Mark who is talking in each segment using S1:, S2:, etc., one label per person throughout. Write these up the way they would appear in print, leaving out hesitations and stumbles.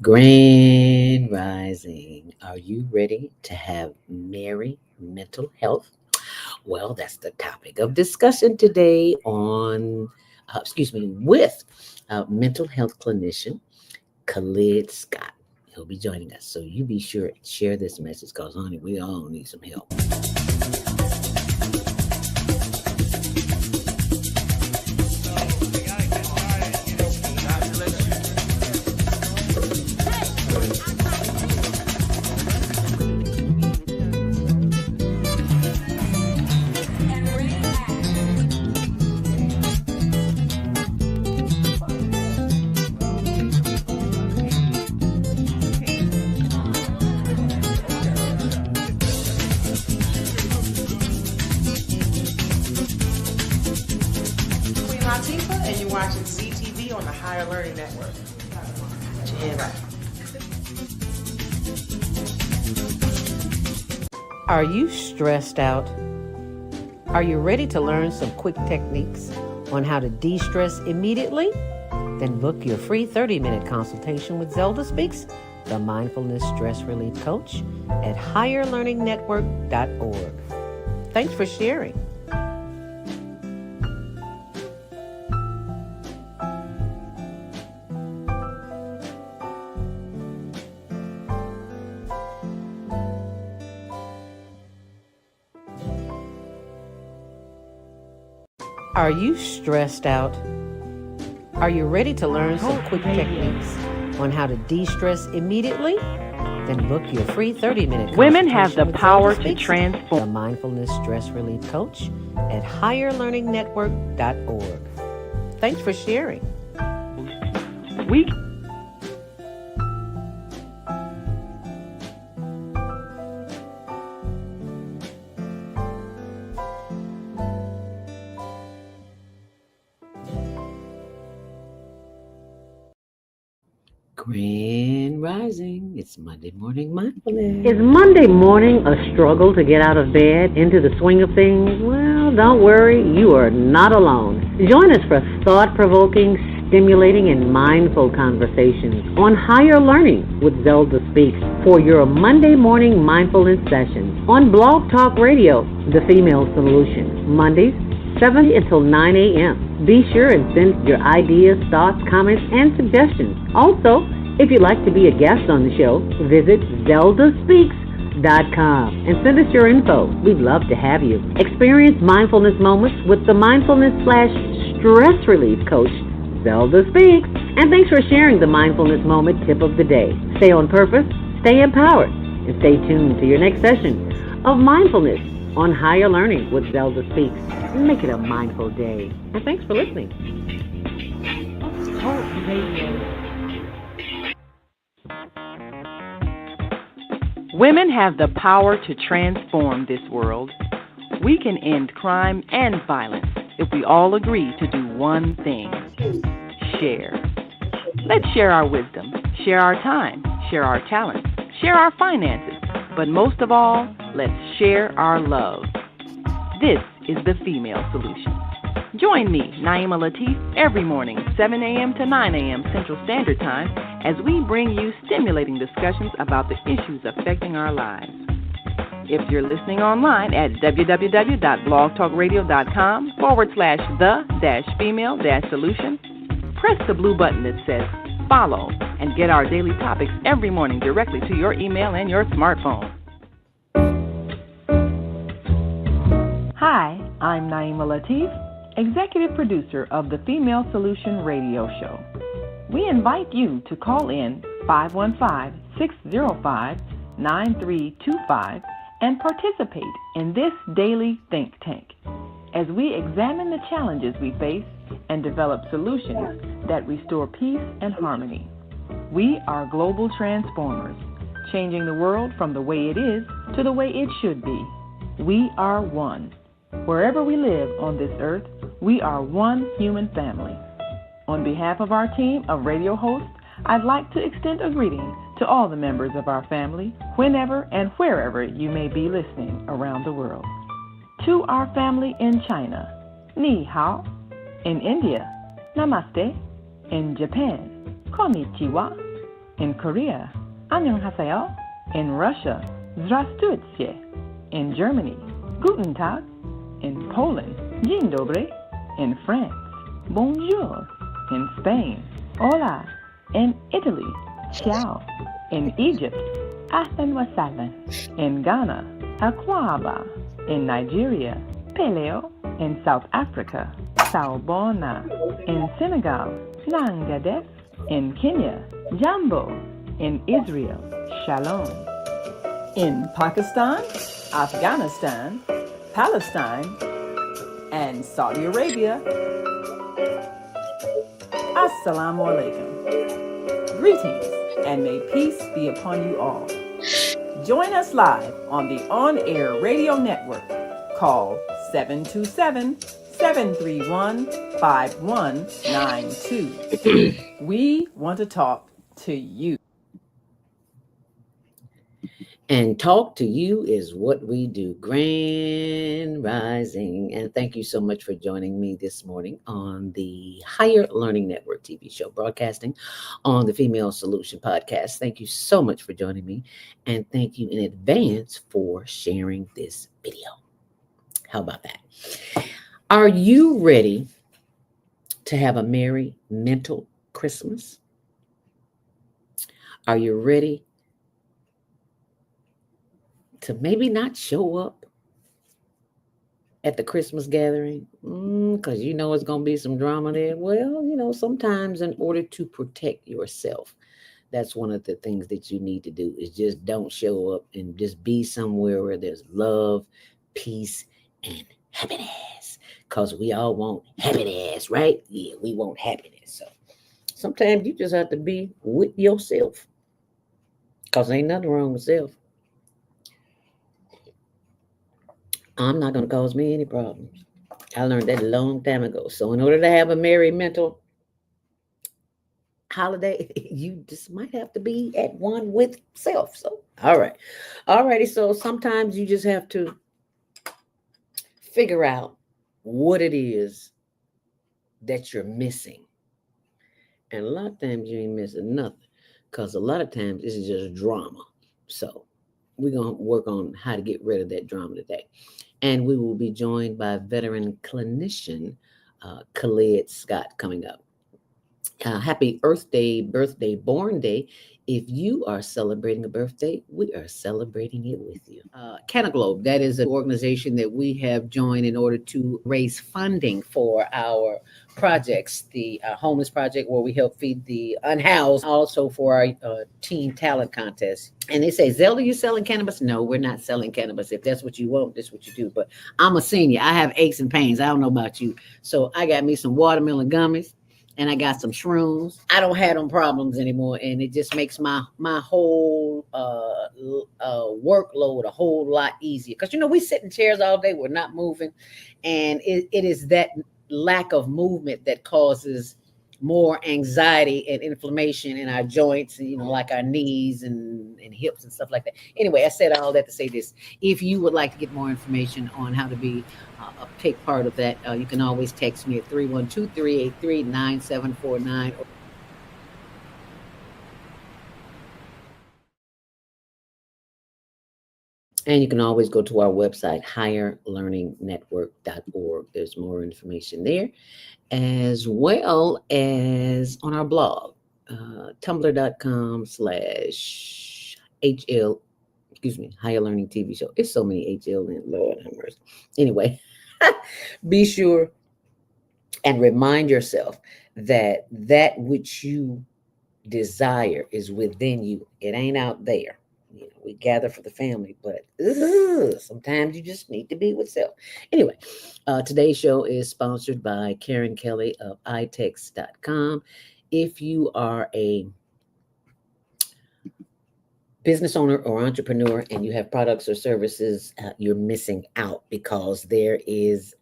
S1: Grand Rising. Are you ready to have merry mental health? Well, that's the topic of discussion today with mental health clinician Khalid Scott. He'll be joining us. So you be sure to share this message because, honey, we all need some help.
S2: And you're watching CTV on the Higher Learning Network. Put your hand right.
S3: Are you stressed out? Are you ready to learn some quick techniques on how to de-stress immediately? Then book your free 30-minute consultation with Zelda Speaks, the Mindfulness Stress Relief Coach, at higherlearningnetwork.org. Thanks for sharing. Are you stressed out? Are you ready to learn some quick techniques on how to de-stress immediately? Then book your free 30-minute
S4: Women have the
S3: with
S4: power
S3: Zelda
S4: to
S3: Speaks,
S4: transform.
S3: the Mindfulness Stress Relief Coach, at higherlearningnetwork.org. Thanks for sharing.
S4: We
S1: Grand Rising. It's Monday morning mindfulness.
S5: Is Monday morning a struggle to get out of bed into the swing of things? Well, don't worry, you are not alone. Join us for thought-provoking, stimulating, and mindful conversations on Higher Learning with Zelda Speaks for your Monday morning mindfulness session on Blog Talk Radio, The Female Solution, Mondays, 7 until 9 a.m. Be sure and send your ideas, thoughts, comments, and suggestions. Also, if you'd like to be a guest on the show, visit zeldaspeaks.com and send us your info. We'd love to have you. Experience mindfulness moments with the mindfulness/stress relief coach, Zelda Speaks. And thanks for sharing the mindfulness moment tip of the day. Stay on purpose, stay empowered, and stay tuned to your next session of mindfulness on Higher Learning with Zelda Speaks. Make it a mindful day. And thanks for listening.
S4: Women have the power to transform this world. We can end crime and violence if we all agree to do one thing: share. Let's share our wisdom, share our time, share our talents, share our finances, but most of all, let's share our love. This is the Female Solution. Join me, Naima Latif, every morning, 7 a.m. to 9 a.m. Central Standard Time, as we bring you stimulating discussions about the issues affecting our lives. If you're listening online at www.blogtalkradio.com/the-female-solution, press the blue button that says follow and get our daily topics every morning directly to your email and your smartphone. Hi, I'm Naima Latif, executive producer of the Female Solution radio show. We invite you to call in 515-605-9325 and participate in this daily think tank as we examine the challenges we face and develop solutions that restore peace and harmony. We are global transformers, changing the world from the way it is to the way it should be. We are one. Wherever we live on this earth, we are one human family. On behalf of our team of radio hosts, I'd like to extend a greeting to all the members of our family, whenever and wherever you may be listening around the world. To our family in China, Ni Hao. In India, Namaste. In Japan, Konnichiwa. In Korea, 안녕하세요. In Russia, здравствуйте. In Germany, guten Tag. In Poland, dzień dobry. In France, bonjour. In Spain, hola. In Italy, ciao. In Egypt, ahlan wa sahlan. In Ghana, akwaba. In Nigeria, peleo. In South Africa, sawubona. In Senegal, nangadef. In Kenya, jambo. In Israel, shalom. In Pakistan, Afghanistan, Palestine, and Saudi Arabia, Assalamu alaikum. Greetings, and may peace be upon you all. Join us live on the on-air radio network. Call 727-731-5192. We want to talk to you.
S1: And talk to you is what we do. Grand Rising. And thank you so much for joining me this morning on the Higher Learning Network TV show, broadcasting on the Female Solution Podcast. Thank you so much for joining me. And thank you in advance for sharing this video. How about that? Are you ready to have a merry mental Christmas? Are you ready to maybe not show up at the Christmas gathering because you know it's going to be some drama there? Well, sometimes in order to protect yourself, that's one of the things that you need to do is just don't show up and just be somewhere where there's love, peace, and happiness. Because we all want happiness, right? Yeah, we want happiness. So sometimes you just have to be with yourself because ain't nothing wrong with self. I'm not going to cause me any problems. I learned that a long time ago. So in order to have a merry mental holiday, you just might have to be at one with self. So, all right. All righty. So sometimes you just have to figure out what it is that you're missing. And a lot of times you ain't missing nothing because a lot of times this is just drama. So we're going to work on how to get rid of that drama today. And we will be joined by veteran clinician Khalid Scott coming up. Happy Earth Day, birthday, born day. If you are celebrating a birthday, we are celebrating it with you. Canaglobe, that is an organization that we have joined in order to raise funding for our projects, the homeless project where we help feed the unhoused, also for our teen talent contest. And they say, Zelda, you selling cannabis? No, we're not selling cannabis. If that's what you want, that's what you do. But I'm a senior. I have aches and pains. I don't know about you. So I got me some watermelon gummies. And I got some shrooms. I don't have them problems anymore, and it just makes my whole workload a whole lot easier. Because we sit in chairs all day, we're not moving, and it is that lack of movement that causes more anxiety and inflammation in our joints, and like our knees and hips and stuff like that. Anyway, I said all that to say this: if you would like to get more information on how to be take part of that, you can always text me at 312-383-9749. And you can always go to our website, higherlearningnetwork.org. There's more information there, as well as on our blog, tumblr.com/HL, Higher Learning TV Show. It's so many HL in, Lord have mercy. Anyway, be sure and remind yourself that which you desire is within you. It ain't out there. We gather for the family, but sometimes you just need to be with self. Anyway, today's show is sponsored by Karen Kelly of itex.com. If you are a business owner or entrepreneur and you have products or services, you're missing out because there is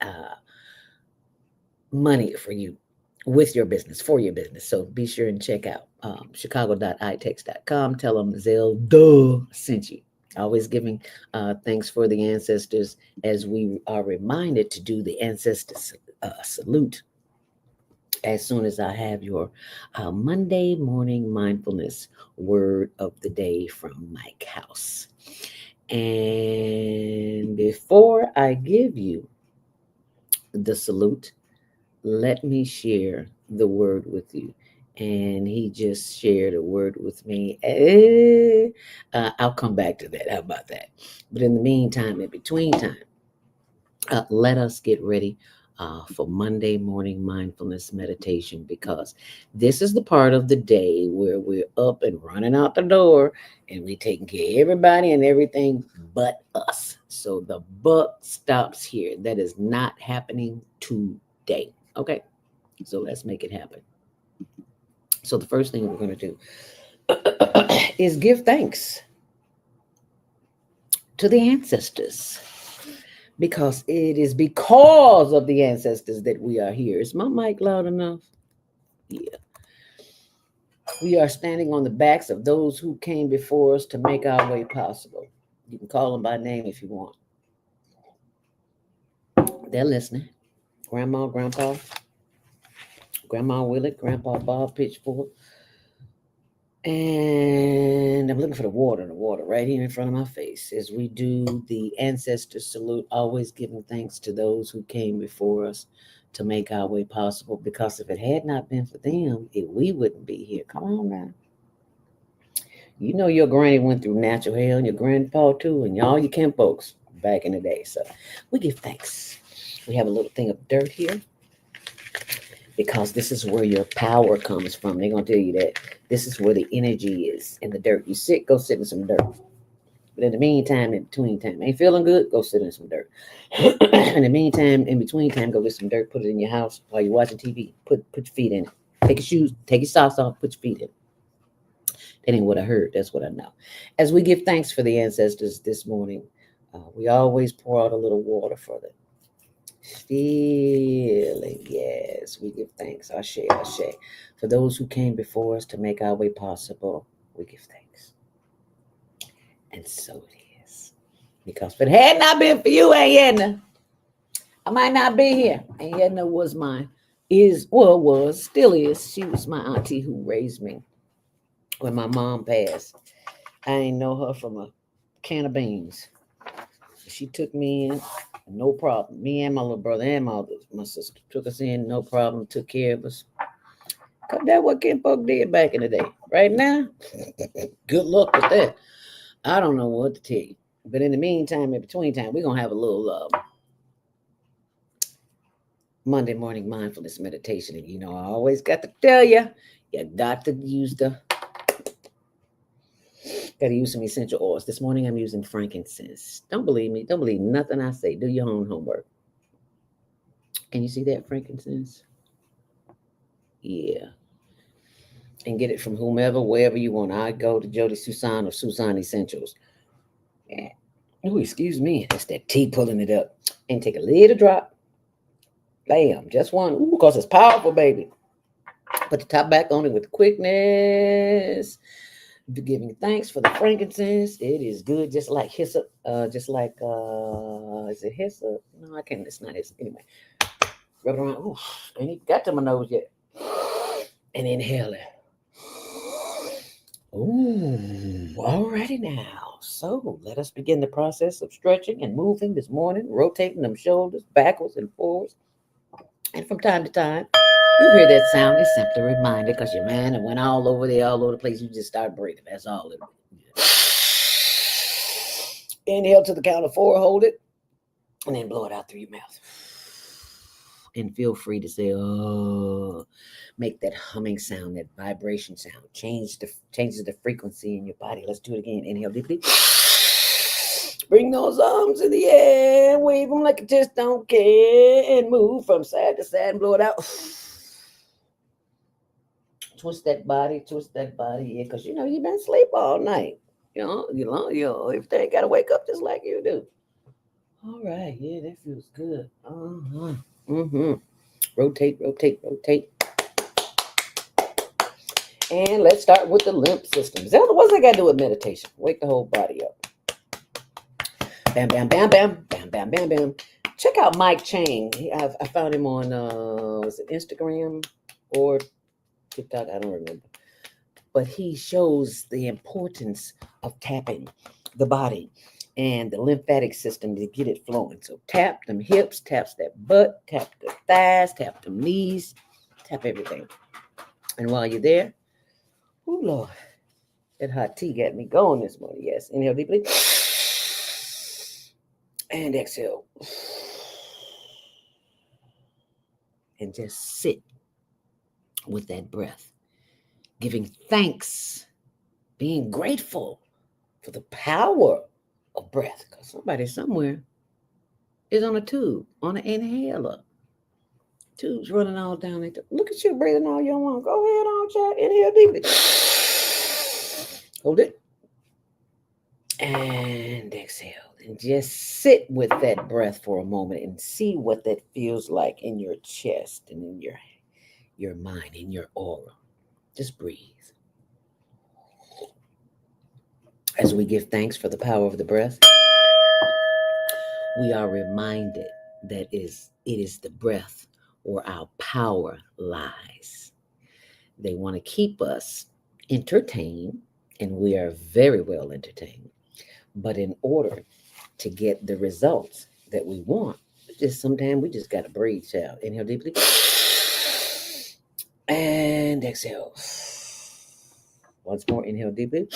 S1: money for you with your business, for your business. So be sure and check out chicago.itex.com. Tell them Zelda sent you. Always giving thanks for the ancestors as we are reminded to do the ancestor salute as soon as I have your Monday morning mindfulness word of the day from Mike House. And before I give you the salute, let me share the word with you. And he just shared a word with me. I'll come back to that. How about that? But in the meantime, in between time, let us get ready for Monday morning mindfulness meditation, because this is the part of the day where we're up and running out the door and we're taking care of everybody and everything but us. So the buck stops here. That is not happening today. Okay, so let's make it happen. So the first thing we're going to do is give thanks to the ancestors, because it is because of the ancestors that we are here. Is my mic loud enough? Yeah. We are standing on the backs of those who came before us to make our way possible. You can call them by name if you want. They're listening. Grandma, Grandpa, Grandma Willett, Grandpa Bob Pitchfork. And I'm looking for the water right here in front of my face as we do the ancestor salute, always giving thanks to those who came before us to make our way possible. Because if it had not been for them, we wouldn't be here. Come on now. You know your granny went through natural hell, and your grandpa too, and all your kin folks back in the day. So we give thanks. We have a little thing of dirt here, because this is where your power comes from. They're going to tell you that this is where the energy is, in the dirt. You go sit in some dirt. But in the meantime, in between time, ain't feeling good, go sit in some dirt. In the meantime, in between time, go get some dirt, put it in your house while you're watching TV. Put your feet in it. Take your shoes, take your socks off, put your feet in it. That ain't what I heard. That's what I know. As we give thanks for the ancestors this morning, we always pour out a little water for them. Feeling, yes, we give thanks. Ashe, ashe. For those who came before us to make our way possible, we give thanks. And so it is. Because if it had not been for you, Aunt Yedna, I might not be here. Aunt Yedna was still is. She was my auntie who raised me when my mom passed. I ain't know her from a can of beans. She took me in, no problem. Me and my little brother and my sister took us in, no problem, took care of us. Cause that's what kinfolk did back in the day. Right now, good luck with that. I don't know what to tell you. But in the meantime, in between time, we're going to have a little Monday morning mindfulness meditation. And you know, I always got to tell you, you got to use some essential oils. This morning I'm using frankincense. Don't believe me. Don't believe nothing I say. Do your own homework. Can you see that frankincense? Yeah. And get it from whomever, wherever you want. I go to Jody Susan or Susan Essentials. Yeah. Oh, excuse me. That's that tea pulling it up. And take a little drop. Bam. Just one. Ooh, because it's powerful, baby. Put the top back on it with quickness. Giving thanks for the frankincense. It is good, just like hyssop. Is it hyssop? No, I can't. It's not hyssop. Anyway, rub it around. Ooh, ain't even got to my nose yet. And inhale it. Ooh, alrighty now. So let us begin the process of stretching and moving this morning, rotating them shoulders backwards and forwards. And from time to time, you hear that sound. It's simply a reminder, because your man went all over the place. You just start breathing. That's all it is. Inhale to the count of 4, hold it, and then blow it out through your mouth. And feel free to say, oh, make that humming sound, that vibration sound. Changes the frequency in your body. Let's do it again. Inhale deeply. Bring those arms in the air, wave them like you just don't care, and move from side to side and blow it out. Twist that body, yeah, because you know you've been asleep all night. You know, everything got to wake up just like you do. All right, yeah, that feels good. Rotate. And let's start with the lymph system. What's that got to do with meditation? Wake the whole body up. Bam, bam, bam, bam, bam, bam, bam, bam. Check out Mike Chang. I found him on was it Instagram? or TikTok, I don't remember. But he shows the importance of tapping the body and the lymphatic system to get it flowing. So tap them hips, taps that butt, tap the thighs, tap them knees, tap everything. And while you're there, oh Lord, that hot tea got me going this morning. Yes, inhale deeply and exhale. And just sit with that breath, giving thanks, being grateful for the power of breath. Because somebody somewhere is on a tube, on an inhaler. Tubes running all down there. Look at you breathing all you want. Go ahead on, child. Inhale deeply. Hold it. And exhale. And just sit with that breath for a moment and see what that feels like in your chest and in your mind, in your aura. Just breathe. As we give thanks for the power of the breath, we are reminded that it is the breath where our power lies. They want to keep us entertained, and we are very well entertained. But in order to get the results that we want, sometimes we just got to breathe out. Inhale deeply and exhale. Once more, inhale deeply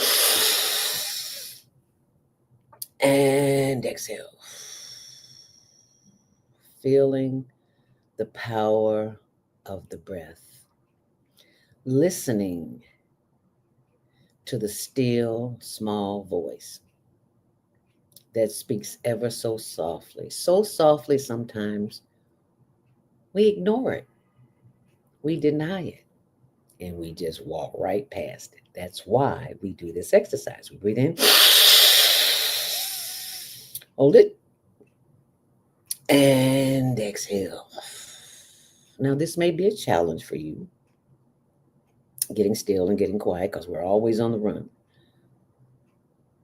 S1: and exhale. Feeling the power of the breath. Listening to the still, small voice that speaks ever so softly sometimes we ignore it, we deny it, and we just walk right past it. That's why we do this exercise. We breathe in, hold it, and exhale. Now, this may be a challenge for you, getting still and getting quiet, because we're always on the run.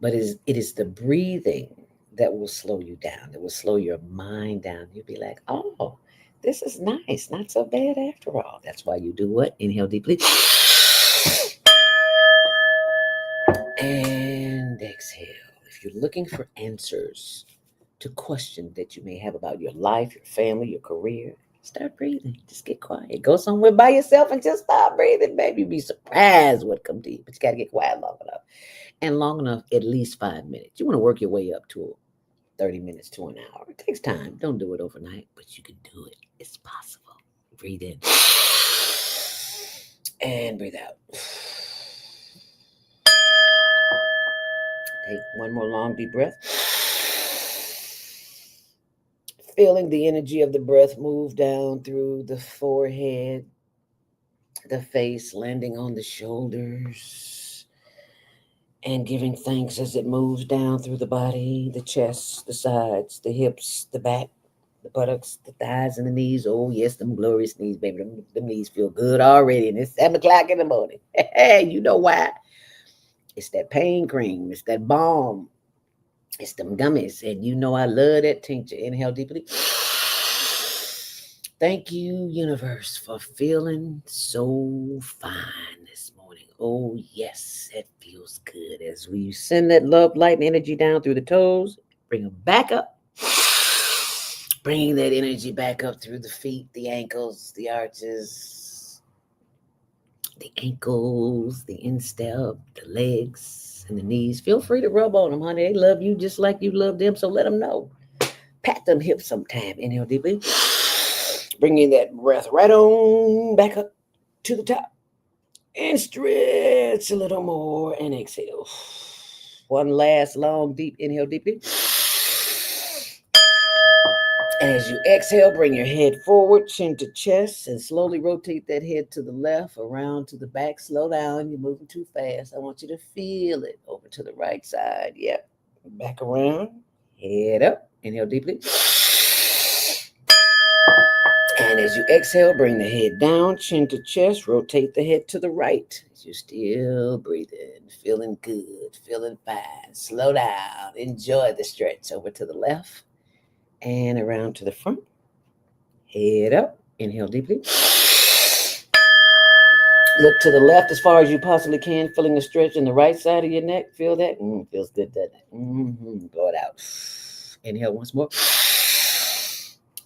S1: But it is the breathing that will slow you down. It will slow your mind down. You'll be like, oh, this is nice. Not so bad after all. That's why you do what? Inhale deeply. And exhale. If you're looking for answers to questions that you may have about your life, your family, your career, start breathing. Just get quiet. Go somewhere by yourself and just start breathing, baby. You'll be surprised what comes to you. But you got to get quiet long enough. And long enough, at least 5 minutes. You want to work your way up to 30 minutes to an hour. It takes time. Don't do it overnight, but you can do it. It's possible. Breathe in and breathe out. Take one more long deep breath. Feeling the energy of the breath move down through the forehead, the face, landing on the shoulders, and giving thanks as it moves down through the body, the chest, the sides, the hips, the back, the buttocks, the thighs, and the knees. Oh, yes, them glorious knees, baby. Them knees feel good already, and it's 7 o'clock in the morning. Hey, you know why? It's that pain cream. It's that balm. It's them gummies. And you know I love that tincture. Inhale deeply. Thank you, universe, for feeling so fine this morning. Oh, yes, that feels good. As we send that love, light, and energy down through the toes, bring them back up. Bringing that energy back up through the feet, the ankles, the arches, the ankles, the instep, the legs, and the knees. Feel free to rub on them, honey. They love you just like you love them, so let them know. Pat them hips sometime. Inhale deeply. Bringing that breath right on back up to the top. And stretch a little more and exhale. One last long, deep inhale deeply. And as you exhale, bring your head forward, chin to chest, and slowly rotate that head to the left, around to the back. Slow down. You're moving too fast. I want you to feel it. Over to the right side. Yep. Back around. Head up. Inhale deeply. And as you exhale, bring the head down, chin to chest, rotate the head to the right. As you're still breathing, feeling good, feeling fine. Slow down, enjoy the stretch. Over to the left and around to the front. Head up, inhale deeply. Look to the left as far as you possibly can, feeling a stretch in the right side of your neck. Feel that? Feels good, doesn't it? Blow it out. Inhale once more.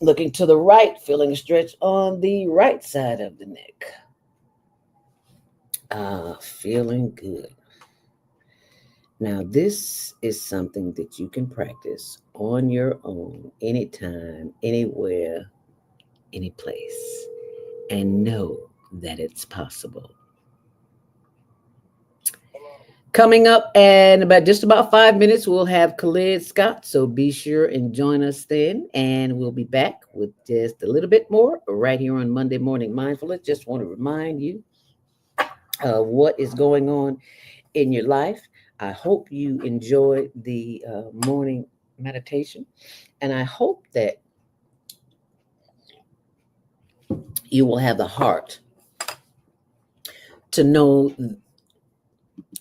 S1: Looking to the right, feeling a stretch on the right side of the neck. Feeling good. Now, this is something that you can practice on your own, anytime, anywhere, any place, and know that it's possible. Coming up in just about 5 minutes, we'll have Khalid Scott. So be sure and join us then. And we'll be back with just a little bit more right here on Monday Morning Mindfulness. Just want to remind you what is going on in your life. I hope you enjoyed the morning meditation. And I hope that you will have the heart to know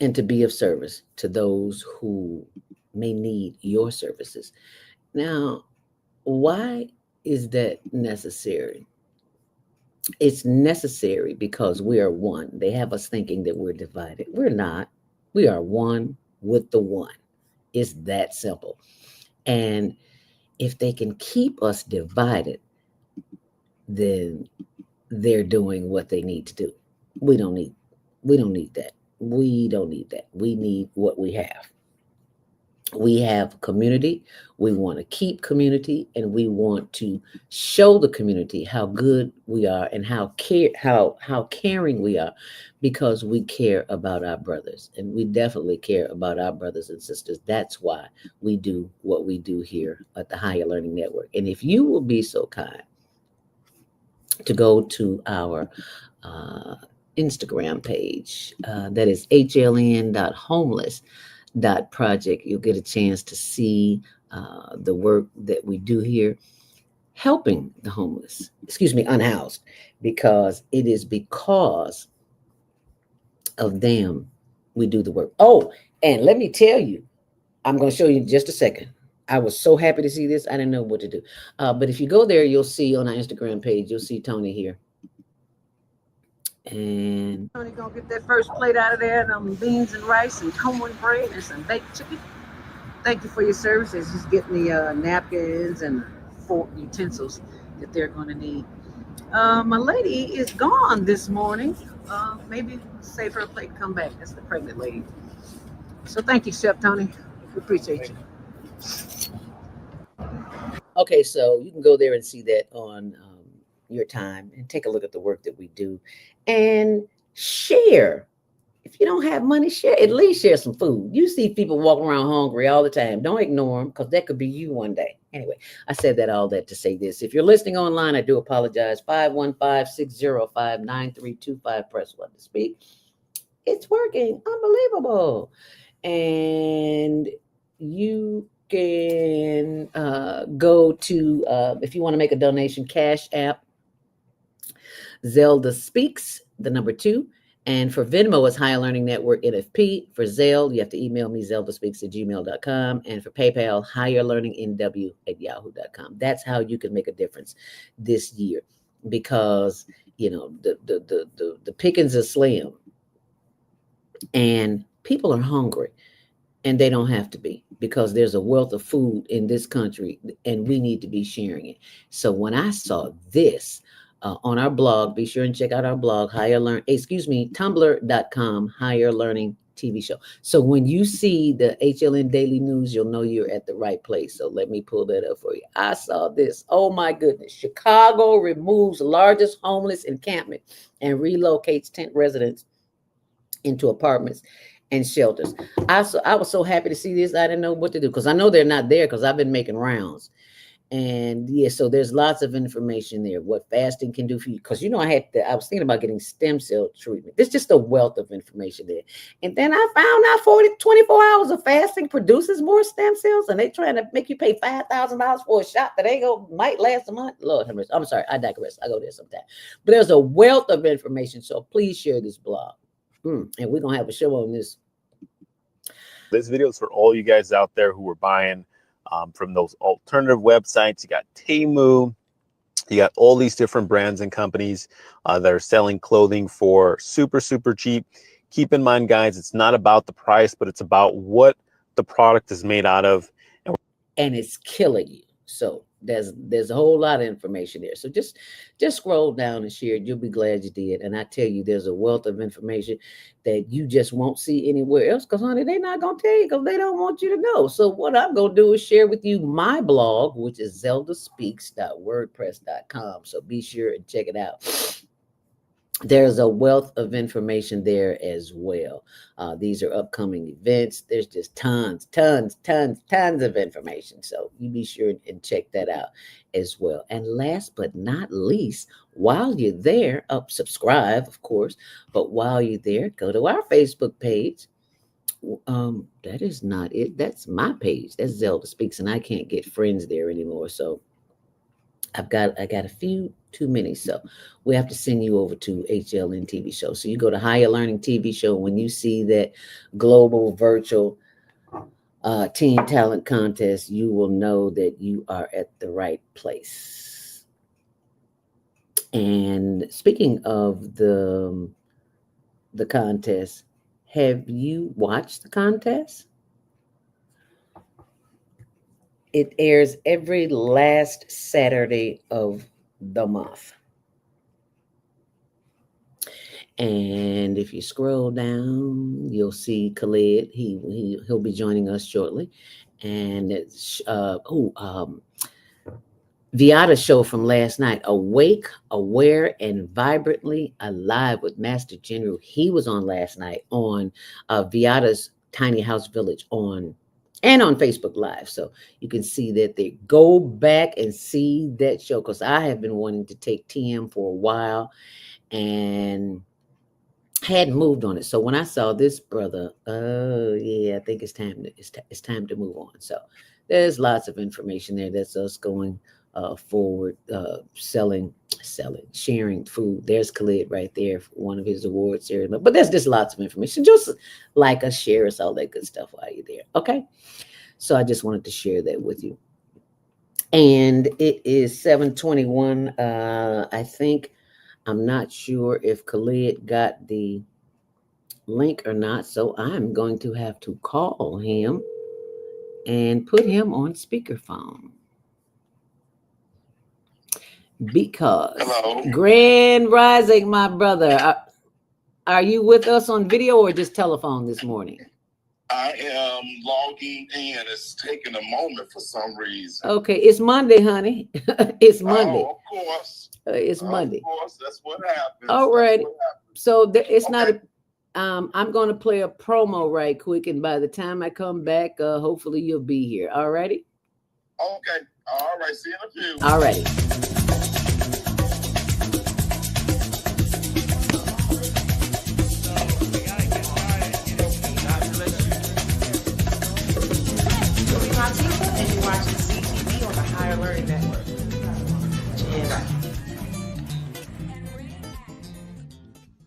S1: and to be of service to those who may need your services. Now, why is that necessary? It's necessary because we are one. They have us thinking that we're divided. We're not. We are one with the one. It's that simple. And if they can keep us divided, then they're doing what they need to do. We don't need we don't need that. We don't need that. We need what we have. We have community. We want to keep community, and we want to show the community how good we are and how caring we are, because we care about our brothers, and we definitely care about our brothers and sisters. That's why we do what we do here at the Higher Learning Network. And if you will be so kind to go to our Instagram page, that is hln.homeless.project, you'll get a chance to see the work that we do here, helping the homeless, unhoused, because it is because of them we do the work. Oh, and let me tell you, I'm going to show you in just a second. I was so happy to see this. I didn't know what to do. But if you go there, you'll see on our Instagram page, you'll see Tony here. And Tony gonna get that first plate out of there, and beans and rice and cornbread and some baked chicken. Thank you for your services. Just getting the napkins and fork utensils that they're going to need. My lady is gone this morning. Maybe save her a plate and come back. That's the pregnant lady. So thank you, Chef Tony. We appreciate you. Okay, so you can go there and see that on your time and take a look at the work that we do and share. If you don't have money, share, at least share some food. You see people walking around hungry all the time. Don't ignore them, because that could be you one day. Anyway, I said all that to say this. If you're listening online, I do apologize. 515-605-9325. Press 1 to speak. It's working. Unbelievable. And you can go to, if you want to make a donation, Cash App, Zelda Speaks, the number 2. And for Venmo, it's Higher Learning Network NFP. For Zelle, you have to email me, zeldaspeaks@gmail.com. And for PayPal, higherlearningnw@yahoo.com. That's how you can make a difference this year, because, the pickings are slim and people are hungry. And they don't have to be, because there's a wealth of food in this country and we need to be sharing it. So when I saw this on our blog, be sure and check out our blog, tumblr.com, Higher Learning TV Show. So when you see the HLN Daily News, you'll know you're at the right place. So let me pull that up for you. I saw this. Oh my goodness. Chicago removes largest homeless encampment and relocates tent residents into apartments and shelters. I was so happy to see this. I didn't know what to do, because I know they're not there, because I've been making rounds. And so there's lots of information there, what fasting can do for you. Because, I was thinking about getting stem cell treatment. There's just a wealth of information there. And then I found out 24 hours of fasting produces more stem cells, and they trying to make you pay $5,000 for a shot that might last a month. Lord have mercy. I'm sorry, I digress. I go there sometime. But there's a wealth of information, so please share this blog. And we're going to have a show on this.
S6: This video is for all you guys out there who are buying from those alternative websites. You got Temu, You got all these different brands and companies that are selling clothing for super, super cheap. Keep in mind, guys, it's not about the price, but it's about what the product is made out of.
S1: And it's killing you. So there's a whole lot of information there. So just scroll down and share it. You'll be glad you did. And I tell you, there's a wealth of information that you just won't see anywhere else, because honey, they're not gonna tell you, because they don't want you to know. So what I'm gonna do is share with you my blog, which is zeldaspeaks.wordpress.com. So be sure and check it out. There's a wealth of information there as well. These are upcoming events. There's just tons of information. So you be sure and check that out as well. And last but not least, while you're there, subscribe, of course. But while you're there, go to our Facebook page. That is not it. That's my page. That's Zelda Speaks, and I can't get friends there anymore. So I got a few too many. So we have to send you over to HLN TV show. So you go to Higher Learning TV show. When you see that global virtual teen talent contest, you will know that you are at the right place. And speaking of the contest, have you watched the contest? It airs every last Saturday of the month. And if you scroll down, you'll see Khalid. He'll be joining us shortly. And it's Viata's show from last night, Awake, Aware, and Vibrantly Alive with Master General. He was on last night on Viata's Tiny House Village on Facebook Live. So you can see that they go back and see that show, because I have been wanting to take TM for a while and hadn't moved on it. So when I saw this brother, I think it's time to move on. So there's lots of information there. That's us going forward, sharing food. There's Khalid right there for one of his awards here. But there's just lots of information. Just like us, share us, all that good stuff while you're there. Okay. So I just wanted to share that with you. And it is 7:21. I think, I'm not sure if Khalid got the link or not. So I'm going to have to call him and put him on speakerphone. Because
S7: hello,
S1: Grand Rising, my brother. Are you with us on video or just telephone this morning?
S7: I am logging in. It's taking a moment for some reason.
S1: Okay, it's Monday, honey. It's Monday.
S7: Oh, of course.
S1: It's Monday.
S7: Of course, that's what happens.
S1: All right. So it's
S7: Okay.
S1: not I'm going to play a promo right quick, and by the time I come back, hopefully you'll be here. All righty?
S7: Okay. All right. See you in a few.
S1: All righty.
S2: And you're watching CTV on the Higher Learning Network. Yeah.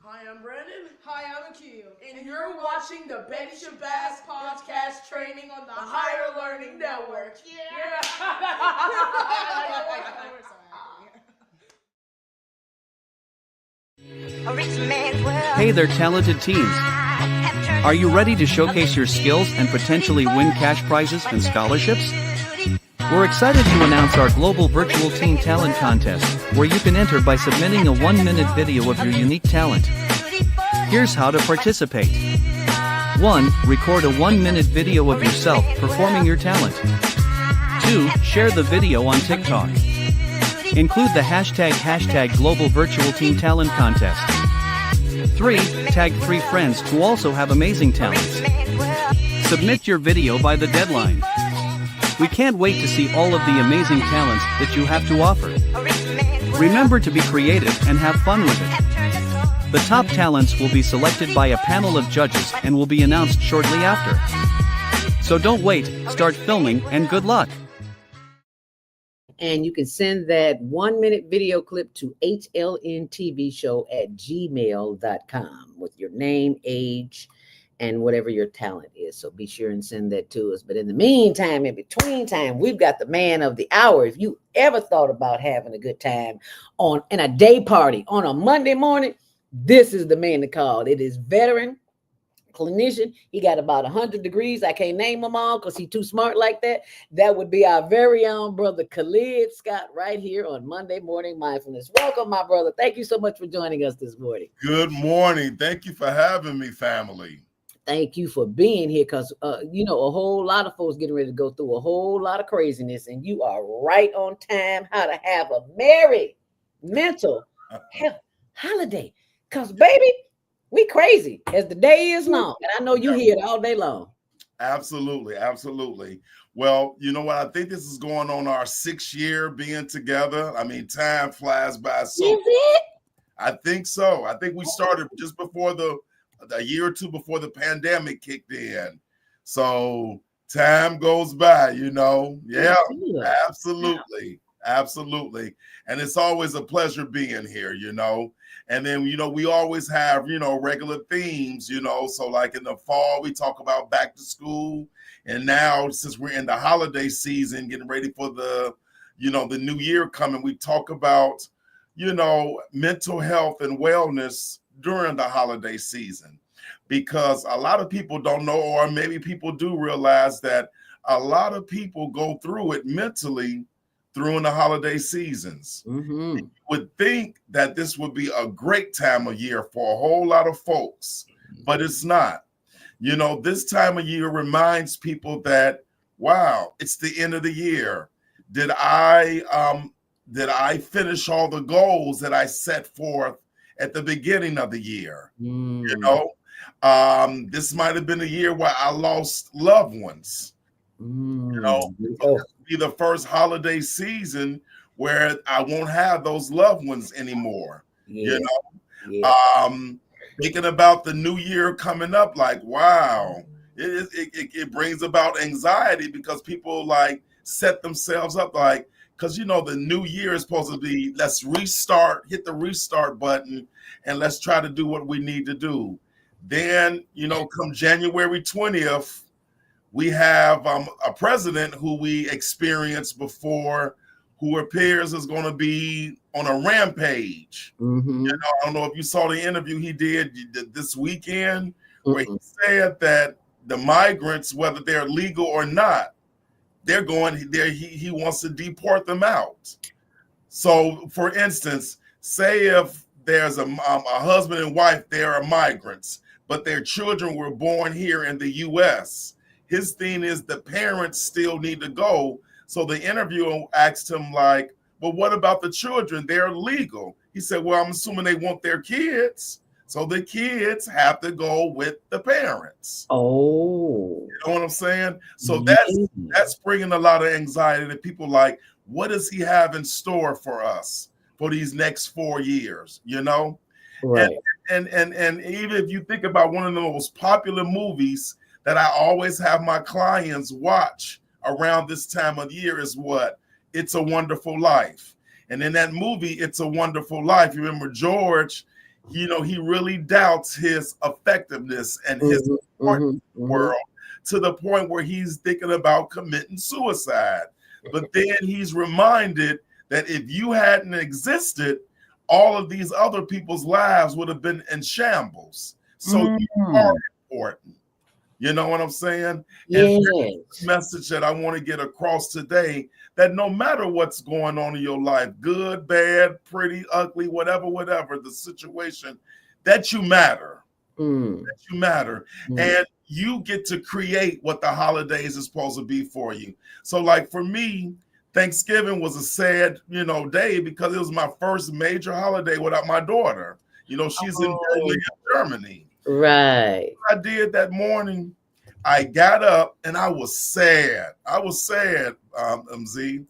S8: Hi, I'm Brandon. Hi, I'm Akil. And you're watching the Betty Shabazz podcast training on the Higher Learning Network. Yeah.
S9: Hey there, talented teens. Are you ready to showcase your skills and potentially win cash prizes and scholarships? We're excited to announce our global virtual teen talent contest, where you can enter by submitting a 1-minute video of your unique talent. Here's how to participate. 1. Record a 1-minute video of yourself performing your talent. 2. Share the video on TikTok. Include the hashtag Global Virtual Teen Talent Contest. 3. Tag 3 friends who also have amazing talents. Submit your video by the deadline. We can't wait to see all of the amazing talents that you have to offer. Remember to be creative and have fun with it. The top talents will be selected by a panel of judges and will be announced shortly after. So don't wait, start filming, and good luck.
S1: And you can send that 1-minute video clip to hlntvshow@gmail.com with your name, age, and whatever your talent is. So be sure and send that to us. But in the meantime, in between time, we've got the man of the hour. If you ever thought about having a good time on in a day party on a Monday morning, this is the man to call. It is veteran clinician. He got about 100 degrees. I can't name them all because he's too smart like that. That would be our very own brother Khalid Scott right here on Monday Morning Mindfulness. Welcome, my brother. Thank you so much for joining us this morning.
S7: Good morning. Thank you for having me, family.
S1: Thank you for being here because, you know, a whole lot of folks getting ready to go through a whole lot of craziness, and you are right on time how to have a merry mental health holiday. Because, baby, we crazy as the day is long. And I know you hear it all day long.
S7: Absolutely. Absolutely. Well, you know what? I think this is going on our 6th year being together. I mean, time flies by so.
S1: Is it?
S7: I think so. I think we started just before a year or two before the pandemic kicked in. So time goes by, you know. Yeah, absolutely. Absolutely. And it's always a pleasure being here, you know. And then, you know, we always have, you know, regular themes, you know. So like in the fall, we talk about back to school. And now, since we're in the holiday season, getting ready for the, you know, the new year coming, we talk about, you know, mental health and wellness during the holiday season, because a lot of people don't know, or maybe people do realize that a lot of people go through it mentally during the holiday seasons.
S1: Mm-hmm.
S7: You would think that this would be a great time of year for a whole lot of folks, but it's not. You know, this time of year reminds people that, wow, it's the end of the year. Did I finish all the goals that I set forth at the beginning of the year? You know, this might have been a year where I lost loved ones. You know, so this will be the first holiday season where I won't have those loved ones anymore. You know, thinking about the new year coming up, like, wow, it brings about anxiety because people like set themselves up like, because, you know, the new year is supposed to be, let's restart, hit the restart button, and let's try to do what we need to do. Then, you know, come January 20th, we have a president who we experienced before, who appears is going to be on a rampage.
S1: Mm-hmm.
S7: You know, I don't know if you saw the interview he did this weekend, where he said that the migrants, whether they're legal or not, they're going there. He wants to deport them out. So, for instance, say if there's a husband and wife, they are migrants, but their children were born here in the U.S. His thing is the parents still need to go. So the interviewer asked him, like, well, what about the children? They're legal. He said, well, I'm assuming they want their kids. So the kids have to go with the parents.
S1: Oh,
S7: you know what I'm saying? So that's bringing a lot of anxiety to people. Like, what does he have in store for us for these next 4 years? You know,
S1: right.
S7: And even if you think about one of the most popular movies that I always have my clients watch around this time of year is what? It's a Wonderful Life. And in that movie, It's a Wonderful Life, you remember George, you know, he really doubts his effectiveness and his world to the point where he's thinking about committing suicide. But then he's reminded that if you hadn't existed, all of these other people's lives would have been in shambles. So you are important. You know what I'm saying?
S1: Yes.
S7: And that's the message that I want to get across today, that no matter what's going on in your life, good, bad, pretty, ugly, whatever the situation, that you matter. That you matter. And you get to create what the holidays is supposed to be for you. So like for me, Thanksgiving was a sad, you know, day because it was my first major holiday without my daughter. You know, she's in Berlin, Germany.
S1: Right.
S7: What I did that morning, I got up and I was sad. MZ.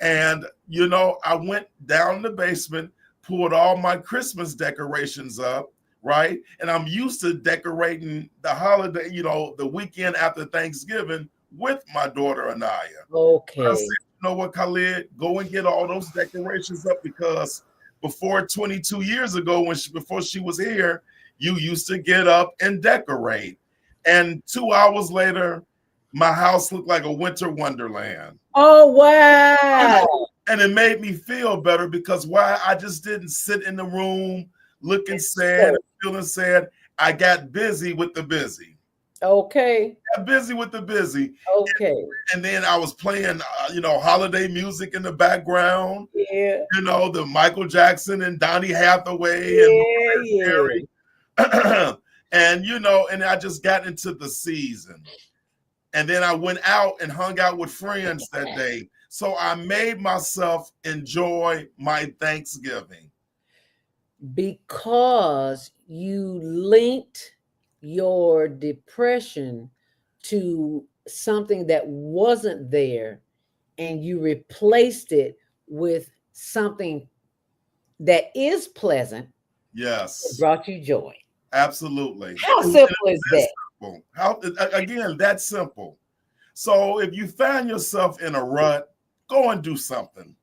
S7: And, you know, I went down the basement, pulled all my Christmas decorations up, right? And I'm used to decorating the holiday, you know, the weekend after Thanksgiving with my daughter Anaya.
S1: Okay.
S7: I said, you know what, Khalid, go and get all those decorations up, because before 22 years ago, before she was here, you used to get up and decorate. And 2 hours later, my house looked like a winter wonderland.
S1: Oh, wow.
S7: And it made me feel better because why? I just didn't sit in the room looking sad and feeling sad. I got busy with the busy.
S1: Okay.
S7: Got busy with the busy.
S1: Okay.
S7: And then I was playing, holiday music in the background.
S1: Yeah.
S7: The Michael Jackson and Donny Hathaway and and I just got into the season. And then I went out and hung out with friends that day. So I made myself enjoy my Thanksgiving.
S1: Because you linked your depression to something that wasn't there and you replaced it with something that is pleasant.
S7: Yes.
S1: It brought you joy.
S7: Absolutely.
S1: How simple is that?
S7: Simple. That's simple. So if you find yourself in a rut, go and do something.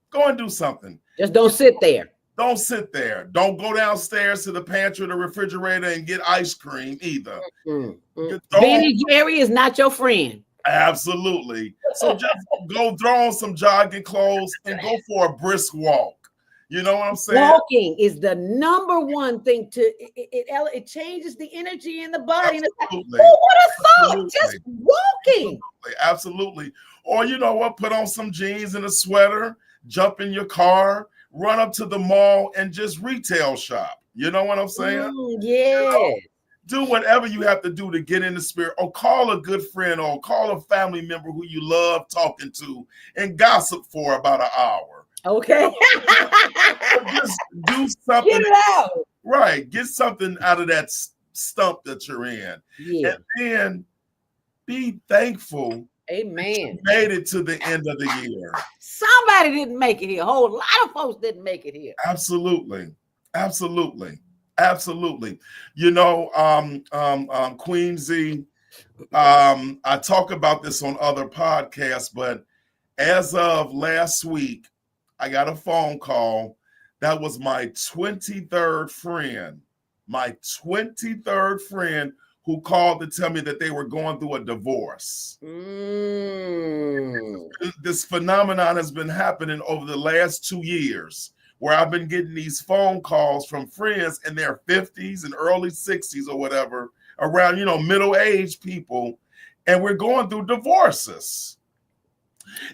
S7: Go and do something.
S1: Just don't sit there.
S7: Don't sit there. Don't go downstairs to the pantry or the refrigerator and get ice cream either.
S1: Ben & Jerry is not your friend.
S7: Absolutely. So just go throw on some jogging clothes and go for a brisk walk. You know what I'm saying?
S1: Walking is the number one thing it changes the energy in the body.
S7: Absolutely.
S1: Oh, what a thought! Just walking.
S7: Absolutely. Or you know what? Put on some jeans and a sweater, jump in your car, run up to the mall and just retail shop. You know what I'm saying?
S1: Yeah.
S7: Do whatever you have to do to get in the spirit, or call a good friend, or call a family member who you love talking to and gossip for about an hour.
S1: Okay.
S7: Just do something.
S1: Get it out.
S7: Right. Get something out of that stump that you're in.
S1: Yeah.
S7: And then be thankful.
S1: Amen.
S7: You made it to the end of the year.
S1: Somebody didn't make it here. A whole lot of folks didn't make it here.
S7: Absolutely. Absolutely. Queen Z, I talk about this on other podcasts, but as of last week, I got a phone call. That was my 23rd friend. My 23rd friend who called to tell me that they were going through a divorce. This phenomenon has been happening over the last 2 years, where I've been getting these phone calls from friends in their 50s and early 60s or whatever, around, middle-aged people, and we're going through divorces.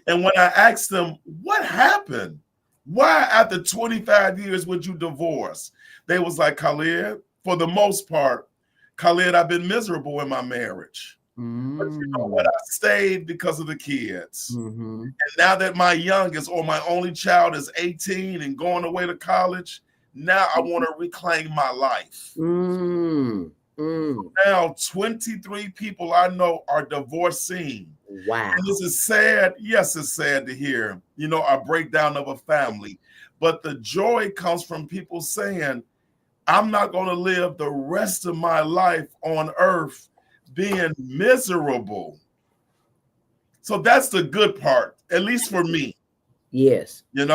S7: And when I asked them, what happened? Why after 25 years would you divorce? They was like, Khalid, for the most part, Khalid, I've been miserable in my marriage. But you know what? I stayed because of the kids. And now that my youngest or my only child is 18 and going away to college, now I want to reclaim my life. Now 23 people I know are divorcing.
S1: Wow.
S7: And this is sad. Yes, it's sad to hear, a breakdown of a family. But the joy comes from people saying, I'm not going to live the rest of my life on earth being miserable. So that's the good part, at least for me.
S1: Yes.
S7: Yeah. And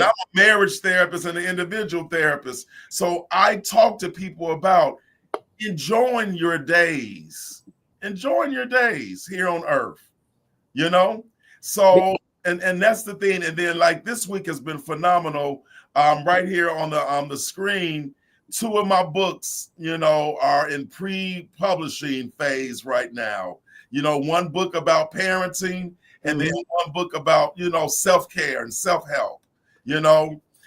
S7: I'm a marriage therapist and an individual therapist. So I talk to people about enjoying your days here on earth, So, and that's the thing. And then like this week has been phenomenal. Right here on the screen, 2 of my books, are in pre-publishing phase right now. One book about parenting and then one book about, self-care and self-help,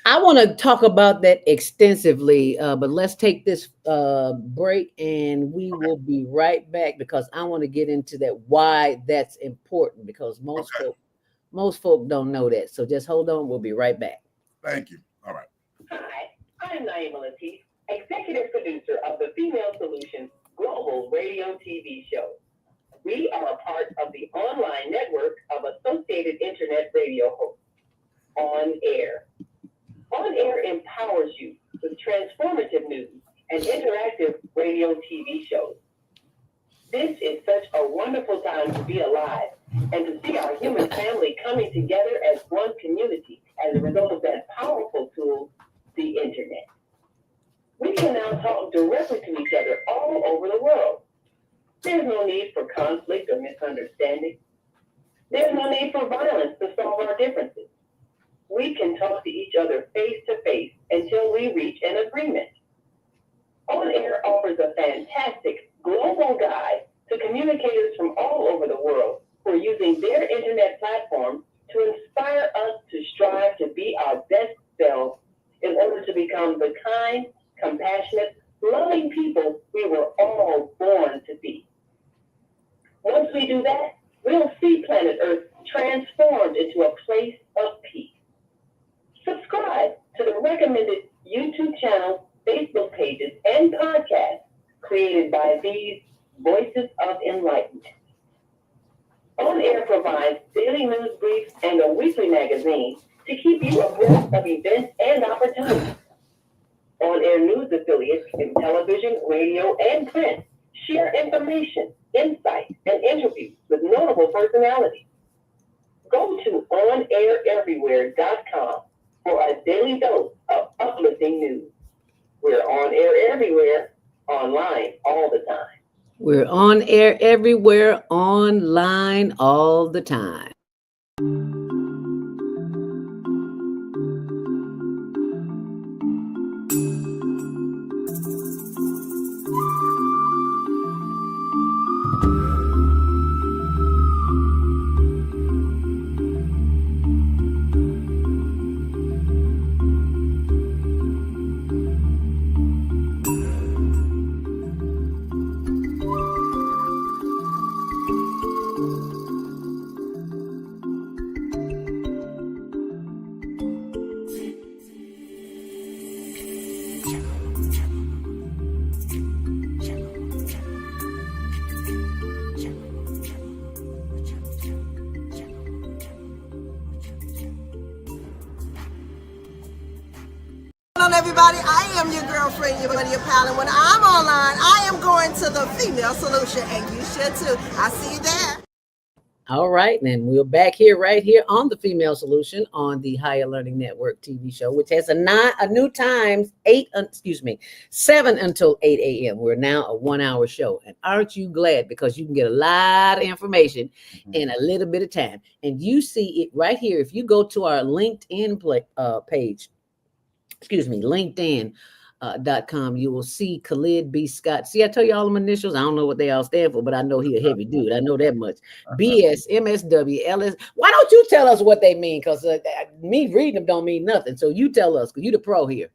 S1: I want to talk about that extensively, but let's take this break and we will be right back, because I want to get into that, why that's important, because most folk don't know that. So just hold on. We'll be right back.
S7: Thank you. All right.
S10: Hi, I'm Naima Latif, executive producer of the Female Solutions Global Radio TV show. We are a part of the online network of Associated Internet Radio hosts, On Air. On Air empowers you with transformative news and interactive radio TV shows. This is such a wonderful time to be alive and to see our human family coming together as one community as a result of that powerful tool, the internet. We can now talk directly to each other all over the world. There's no need for conflict or misunderstanding. There's no need for violence to solve our differences. We can talk to each other face to face until we reach an agreement. On Air offers a fantastic global guide to communicators from all over the world who are using their internet platform to inspire us to strive to be our best selves in order to become the kind, compassionate, loving people we were all born to be. Once we do that, we'll see planet Earth transformed into a place of peace. Subscribe to the recommended YouTube channels, Facebook pages, and podcasts created by these Voices of Enlightenment. On Air provides daily news briefs and a weekly magazine to keep you abreast of events and opportunities. On Air news affiliates in television, radio, and print share information, insight, and interviews with notable personalities. Go to onaireverywhere.com for a daily dose of uplifting news. We're on air everywhere, online all the time.
S1: We're on air everywhere, online all the time.
S8: Everybody, I am your girlfriend, your buddy, your pal, and when I'm online, I am going to the Female Solution, and you should too. I see you there.
S1: All right, then we're back here, right here on the Female Solution on the Higher Learning Network TV show, which has a new time, 7 until 8 a.m. We're now a 1-hour show, and aren't you glad? Because you can get a lot of information in a little bit of time, and you see it right here. If you go to our LinkedIn page, LinkedIn.com, you will see Khalid B. Scott. See, I tell you all them initials. I don't know what they all stand for, but I know he a heavy dude. I know that much. BS, MSW, LS. Why don't you tell us what they mean? Because me reading them don't mean nothing. So you tell us, because you the pro here.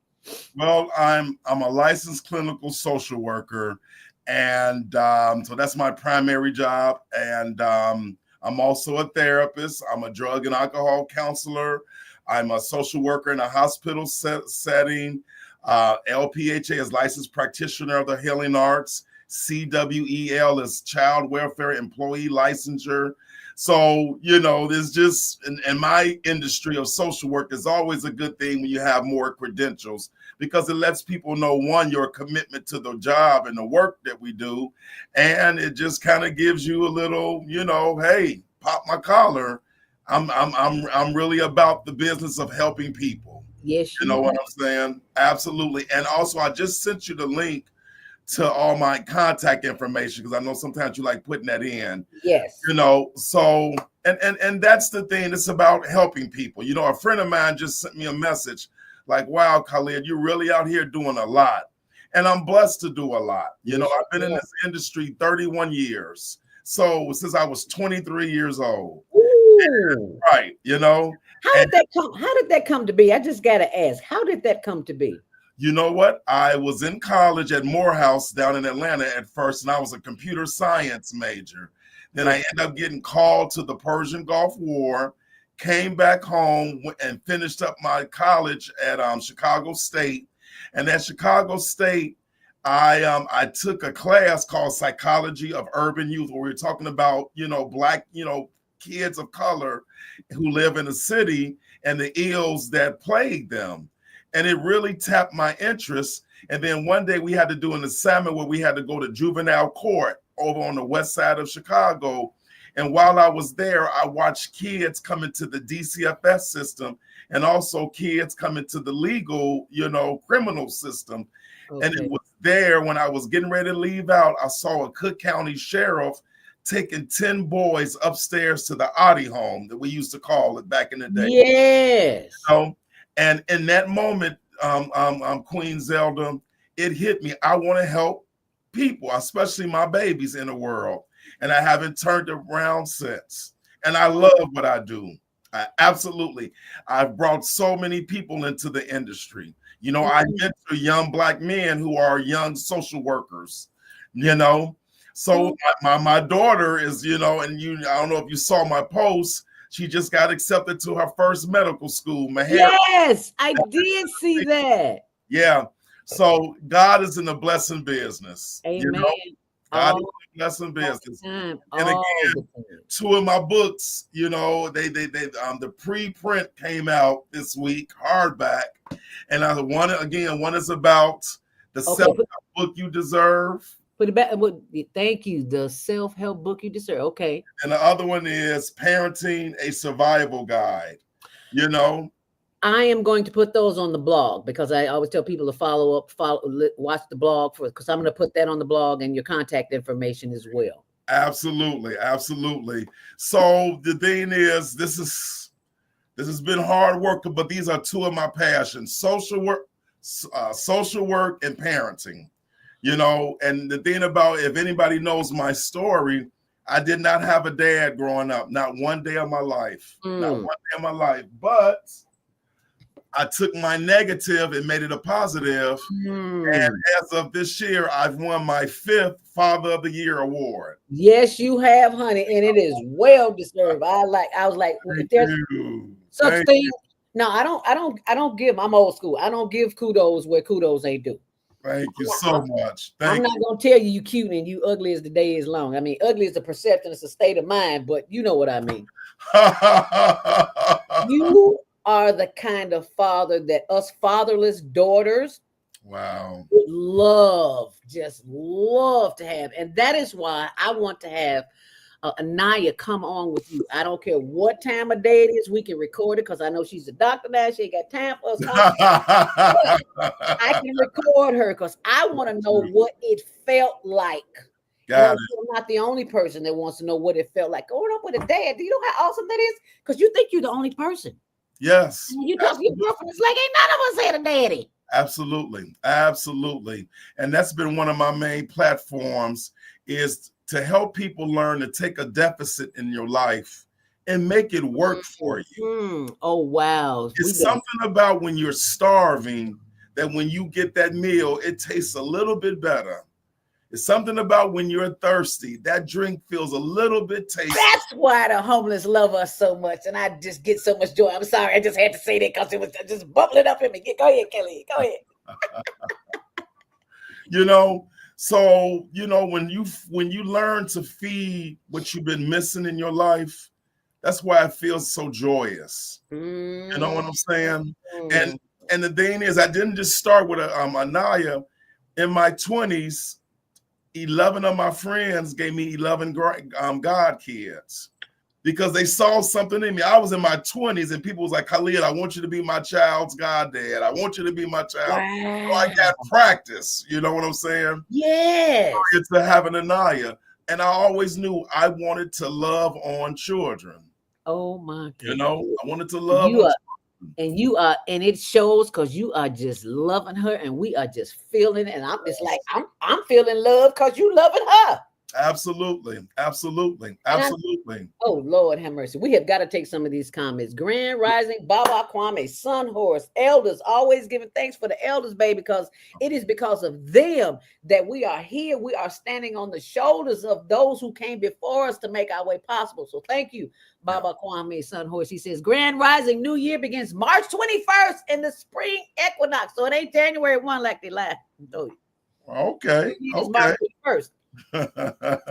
S7: Well, I'm a licensed clinical social worker, and so that's my primary job. And I'm also a therapist. I'm a drug and alcohol counselor. I'm a social worker in a hospital setting. LPHA is licensed practitioner of the healing arts. CWEL is child welfare employee licensure. So, there's just, in my industry of social work, is always a good thing when you have more credentials, because it lets people know, one, your commitment to the job and the work that we do. And it just kind of gives you a little, hey, pop my collar. I'm really about the business of helping people.
S1: Yes,
S7: you know what I'm saying? Absolutely. And also, I just sent you the link to all my contact information, because I know sometimes you like putting that in.
S1: Yes.
S7: So and that's the thing. It's about helping people. A friend of mine just sent me a message like, wow, Khalid, you're really out here doing a lot. And I'm blessed to do a lot. I've been in this industry 31 years. So since I was 23 years old.
S1: Ooh.
S7: Right.
S1: How did that come to be? I just got to ask, how did that come to be?
S7: You know what? I was in college at Morehouse down in Atlanta at first, and I was a computer science major. Then I ended up getting called to the Persian Gulf War, came back home and finished up my college at Chicago State. And at Chicago State, I took a class called Psychology of Urban Youth, where we were talking about, Black, kids of color who live in the city and the ills that plague them. And it really tapped my interest. And then one day we had to do an assignment where we had to go to juvenile court over on the west side of Chicago. And while I was there, I watched kids come into the DCFS system and also kids come into the legal, criminal system. And it
S1: Okay.
S7: was there when I was getting ready to leave out. I saw a Cook County sheriff taking 10 boys upstairs to the Audi home that we used to call it back in the day.
S1: Yes.
S7: You know? And in that moment, Queen Zelda, it hit me. I want to help people, especially my babies in the world. And I haven't turned around since. And I love what I do. Absolutely. I've brought so many people into the industry. You know, I mentor young Black men who are young social workers, you know. So my daughter is, you know, and I don't know if you saw my post, she just got accepted to her first medical school.
S1: Yes, I did see that.
S7: Yeah. So God is in the blessing business.
S1: Amen.
S7: You know, God is in the blessing business. And again, 2 of my books, you know, the pre-print came out this week, hardback. And one is about the self-help book you deserve.
S1: Put it back. Thank you. The self-help book you deserve. Okay.
S7: And the other one is Parenting a Survival Guide. You know,
S1: I am going to put those on the blog because I always tell people to watch the blog because I'm going to put that on the blog and your contact information as well.
S7: Absolutely, absolutely. So the thing is, this has been hard work, but these are 2 of my passions: social work and parenting. You know, and the thing about, if anybody knows my story, I did not have a dad growing up, not one day of my life, not one day of my life. But I took my negative and made it a positive. And as of this year, I've won my 5th Father of the Year award.
S1: Yes, you have, honey, and it is well deserved. I was like, if there's such thing. No, I don't give. I'm old school. I don't give kudos where kudos ain't due.
S7: Thank you so much.
S1: I'm not gonna tell you cute and you ugly as the day is long. I mean, ugly is a perception, it's a state of mind, but you know what I mean. You are the kind of father that us fatherless daughters would just love to have. And that is why I want to have Anaya come on with you. I don't care what time of day it is. We can record it because I know she's a doctor now. She ain't got time for us. I can record her because I want to know what it felt like. I'm not the only person that wants to know what it felt like growing up with a dad. Do you know how awesome that is? Because you think you're the only person.
S7: Yes.
S1: And you talk to your girlfriend, it's like ain't none of us had a daddy.
S7: Absolutely. Absolutely. And that's been one of my main platforms, is to help people learn to take a deficit in your life and make it work for you.
S1: Oh, wow.
S7: It's something about when you're starving that when you get that meal, it tastes a little bit better. It's something about when you're thirsty, that drink feels a little bit tasty.
S1: That's why the homeless love us so much. And I just get so much joy. I'm sorry. I just had to say that because it was just bubbling up in me. Go ahead, Kelly. Go ahead.
S7: You know, so, you know, when you learn to feed what you've been missing in your life, that's why it feels so joyous. You know what I'm saying? And the thing is, I didn't just start with Anaya. In my 20s, 11 of my friends gave me 11 God kids because they saw something in me. I was in my 20s and people was like, Khalid, I want you to be my child's God dad. I want you to be my child.
S1: Wow.
S7: So I got practice. You know what I'm saying?
S1: Yes.
S7: To have an Anaya. And I always knew I wanted to love on children.
S1: Oh my God.
S7: You know, I wanted to love on children.
S1: And it shows because you are just loving her and we are just feeling it. And I'm just like, I'm feeling love because you loving her.
S7: Absolutely. Absolutely.
S1: Oh, Lord have mercy. We have got to take some of these comments. Grand Rising, Baba Kwame, Sun Horse, elders, always giving thanks for the elders, baby, because it is because of them that we are here. We are standing on the shoulders of those who came before us to make our way possible. So thank you, Baba Kwame, Sun Horse. He says, Grand Rising, New Year begins March 21st in the spring equinox. So it ain't January 1 like they lied.
S7: Okay.
S1: March 21st.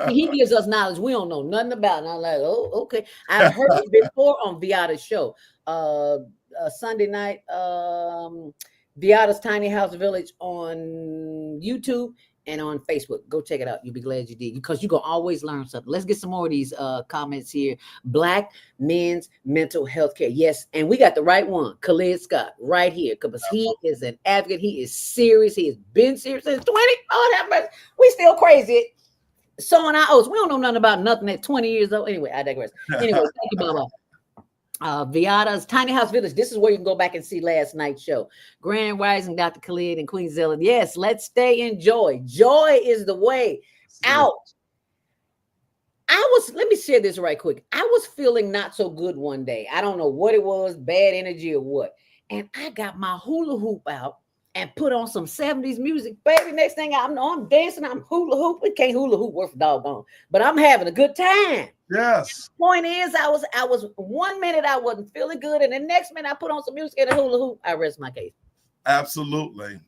S1: He gives us knowledge we don't know nothing about. And I'm like, oh, okay. I've heard it before on Viata's show. Sunday night, Viata's Tiny House Village on YouTube. and on Facebook. Go check it out. You'll be glad you did, because you're going to always learn something. Let's get some more of these comments here. Black men's mental health care. Yes, and we got the right one, Khalid Scott, right here, because he is an advocate. He is serious. He has been serious since 20. Oh, that much. We still crazy. Sowing our oats. We don't know nothing about nothing at 20 years old. Anyway, I digress. Anyway, thank you, Baba. Viada's Tiny House Village. This is where you can go back and see last night's show. Grand Rising, Dr. Khalid and Queen Zella. Yes, let's stay in joy. Joy is the way out. Let me share this right quick. I was feeling not so good one day. I don't know what it was, bad energy or what. And I got my hula hoop out and put on some 70s music. Baby, next thing I know, I'm dancing, I'm hula hooping. Can't hula hoop worth a doggone, but I'm having a good time.
S7: Yes.
S1: Point is, I was 1 minute I wasn't feeling good, and the next minute I put on some music and a hula hoop. I rest my case.
S7: Absolutely.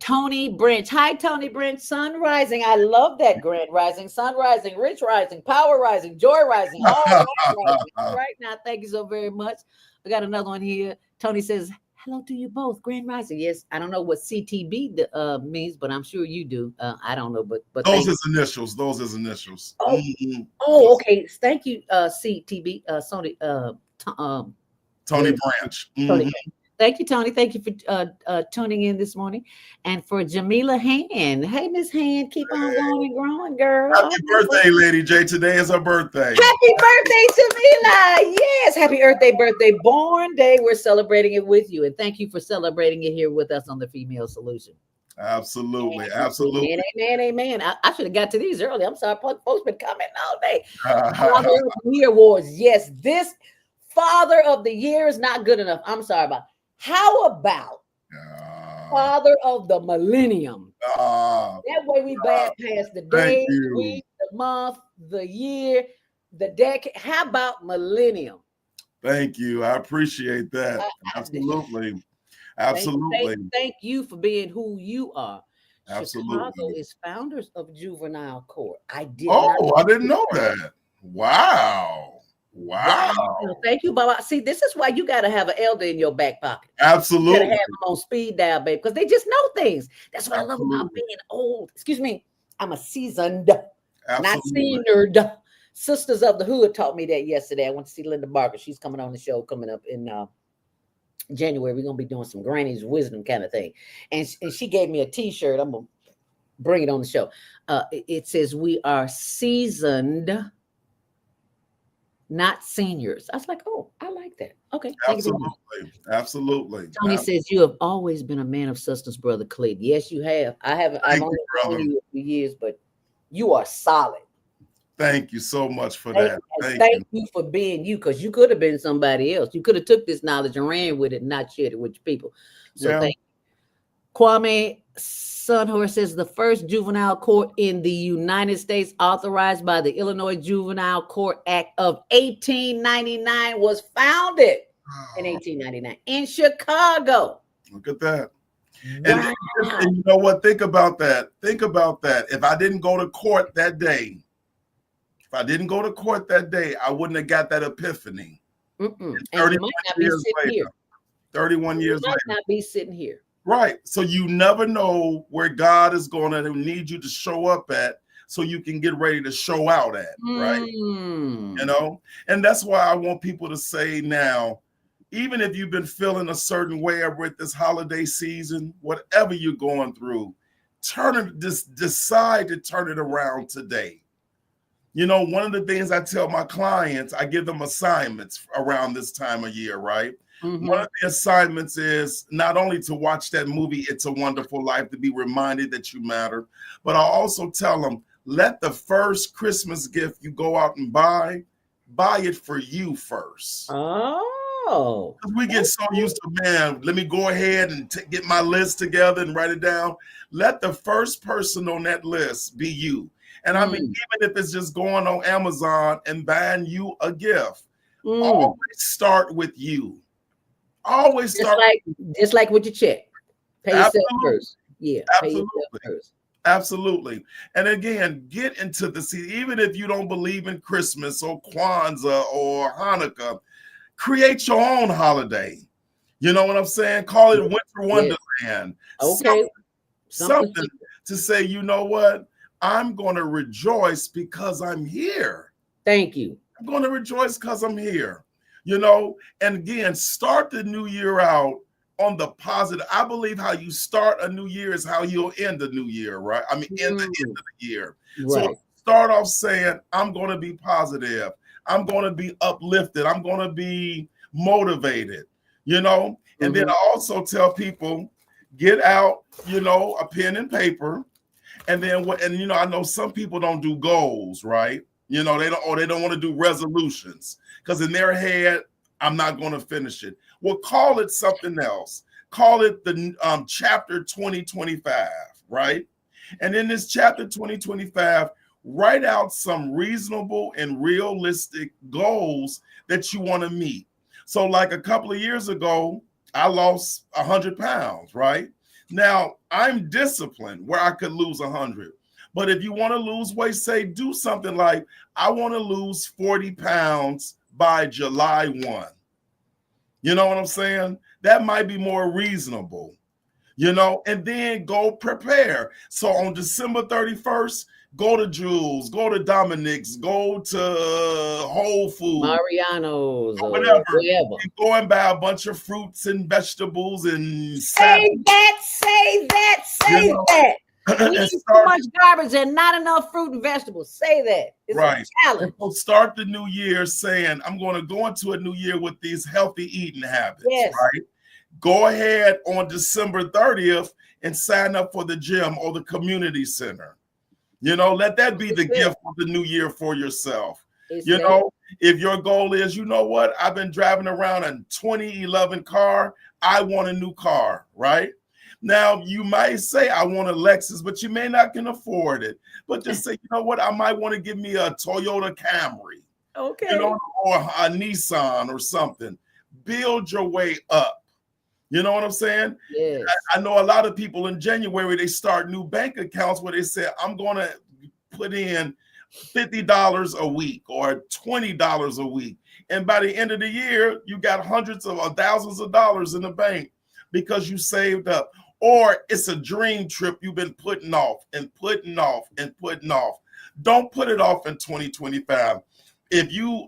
S1: Tony Branch. Hi, Tony Branch. Sun rising. I love that. Grand rising, sun rising, rich rising, power rising, joy rising. All right, rising. All right now. Thank you so very much. I got another one here. Tony says, hello to you both. Grand rising. Yes, I don't know what CTB means, but I'm sure you do. I don't know, but
S7: those is initials. Those is initials.
S1: Oh, oh, okay. Thank you, CTB.
S7: Tony Branch.
S1: Tony. Thank you, Tony. Thank you for tuning in this morning. And for Jamila Hand. Hey, Miss Hand, keep on going and growing, girl.
S7: Happy birthday, Lady J. Today is her birthday.
S1: Happy birthday, Jamila. Yes, happy birthday, born day. We're celebrating it with you. And thank you for celebrating it here with us on the Female Solution.
S7: Absolutely. Absolutely.
S1: Amen. I should have got to these early. I'm sorry. Folks been commenting all day. Father of the Year Awards. Yes, this Father of the Year is not good enough. I'm sorry about it. How about Father of the Millennium? That way we bypass the day, the week, the month, the year, the decade. How about Millennium?
S7: Thank you. I appreciate that. Absolutely.
S1: Thank you for being who you are.
S7: Absolutely.
S1: Chicago is founders of Juvenile Court. I
S7: didn't know that. Wow.
S1: Thank you, Baba. See, this is why you got to have an elder in your back pocket.
S7: Absolutely.
S1: You got to have them on speed dial, baby, because they just know things. That's what I love about being old. Excuse me. I'm a seasoned, not seniored. Sisters of the Hood taught me that yesterday. I went to see Linda Barker. She's coming on the show coming up in January. We're going to be doing some Granny's Wisdom kind of thing. And she gave me a T-shirt. I'm going to bring it on the show. It says, we are seasoned, not seniors. I was like, oh, I like that. Okay.
S7: Absolutely.
S1: Tony says, you have always been a man of substance, Brother Khalid. Yes, you have. I've only known you a few years, but you are solid.
S7: Thank you so much for that.
S1: Thank you for being you, because you could have been somebody else. You could have took this knowledge and ran with it and not shared it with your people. So thank you. Kwame Sunhorse says, the first juvenile court in the United States, authorized by the Illinois Juvenile Court Act of 1899, was founded in 1899 in Chicago.
S7: Look at that. And you know what? Think about that. If I didn't go to court that day, I wouldn't have got that epiphany. 31 years later. 31 years later.
S1: Not be sitting here.
S7: Right. So you never know where God is going to need you to show up at, so you can get ready to show out at, right? You know, and that's why I want people to say now, even if you've been feeling a certain way with this holiday season, whatever you're going through, decide to turn it around today. You know, one of the things I tell my clients, I give them assignments around this time of year, right? One of the assignments is not only to watch that movie, It's a Wonderful Life, to be reminded that you matter, but I also tell them, let the first Christmas gift you go out and buy it for you first.
S1: Oh.
S7: We get so used to, man, let me go ahead and get my list together and write it down. Let the first person on that list be you. And I mean, even if it's just going on Amazon and buying you a gift, always start with you. Always start
S1: just like with your check. Pay yourself first. Yeah.
S7: Absolutely. Pay yourself first. Absolutely. And again, get into the season. Even if you don't believe in Christmas or Kwanzaa or Hanukkah, create your own holiday. You know what I'm saying? Call it Winter Wonderland.
S1: Okay.
S7: to say, you know what? I'm going to rejoice because I'm here.
S1: Thank you.
S7: I'm going to rejoice because I'm here. You know, and again, start the new year out on the positive. I believe how you start a new year is how you'll end the new year, right? I mean, in the end of the year.
S1: Right.
S7: So start off saying, I'm going to be positive. I'm going to be uplifted. I'm going to be motivated, you know? And then I also tell people, get out, you know, a pen and paper. And then what, and you know, I know some people don't do goals, right? You know, they don't want to do resolutions because in their head, I'm not going to finish it. Well, call it something else. Call it the chapter 2025, right? And in this chapter 2025, write out some reasonable and realistic goals that you want to meet. So like a couple of years ago, I lost 100 pounds, right? Now I'm disciplined where I could lose 100. But if you want to lose weight, say do something like, I want to lose 40 pounds by July 1. You know what I'm saying? That might be more reasonable, you know, and then go prepare. So on December 31st, go to Jules, go to Dominic's, go to Whole Foods,
S1: Mariano's, or
S7: whatever.
S1: wherever.
S7: And go and buy a bunch of fruits and vegetables and
S1: say that. We eat so much garbage and not enough fruit and vegetables. Say that. It's
S7: right.
S1: a challenge.
S7: So start the new year saying, I'm going to go into a new year with these healthy eating habits.
S1: Yes.
S7: Right. Go ahead on December 30th and sign up for the gym or the community center. You know, let that be the gift of the new year for yourself. You know, if your goal is, you know what, I've been driving around a 2011 car. I want a new car, right? Now, you might say, I want a Lexus, but you may not can afford it. But just say, you know what, I might want to give me a Toyota Camry.
S1: Okay.
S7: You know, or a Nissan or something. Build your way up. You know what I'm saying?
S1: Yes.
S7: I know a lot of people in January, they start new bank accounts where they say, I'm going to put in $50 a week or $20 a week. And by the end of the year, you got hundreds of or thousands of dollars in the bank because you saved up. Or it's a dream trip you've been putting off and putting off and putting off. Don't put it off in 2025.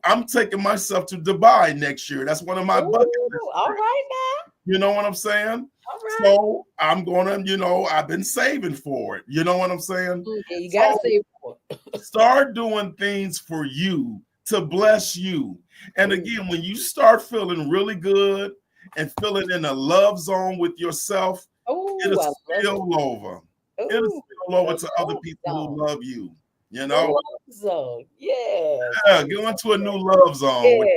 S7: I'm taking myself to Dubai next year. That's one of my bucket lists.
S1: All right now.
S7: You know what I'm saying?
S1: All right.
S7: So I'm gonna, you know, I've been saving for it. You know what I'm saying?
S1: Yeah, you gotta save for it.
S7: Start doing things for you to bless you. And again, when you start feeling really good and feeling in a love zone with yourself, it'll spill over. It'll spill over to other people who love you. You know,
S1: love zone. Yes.
S7: Yeah, go into a new love zone.
S1: Yes.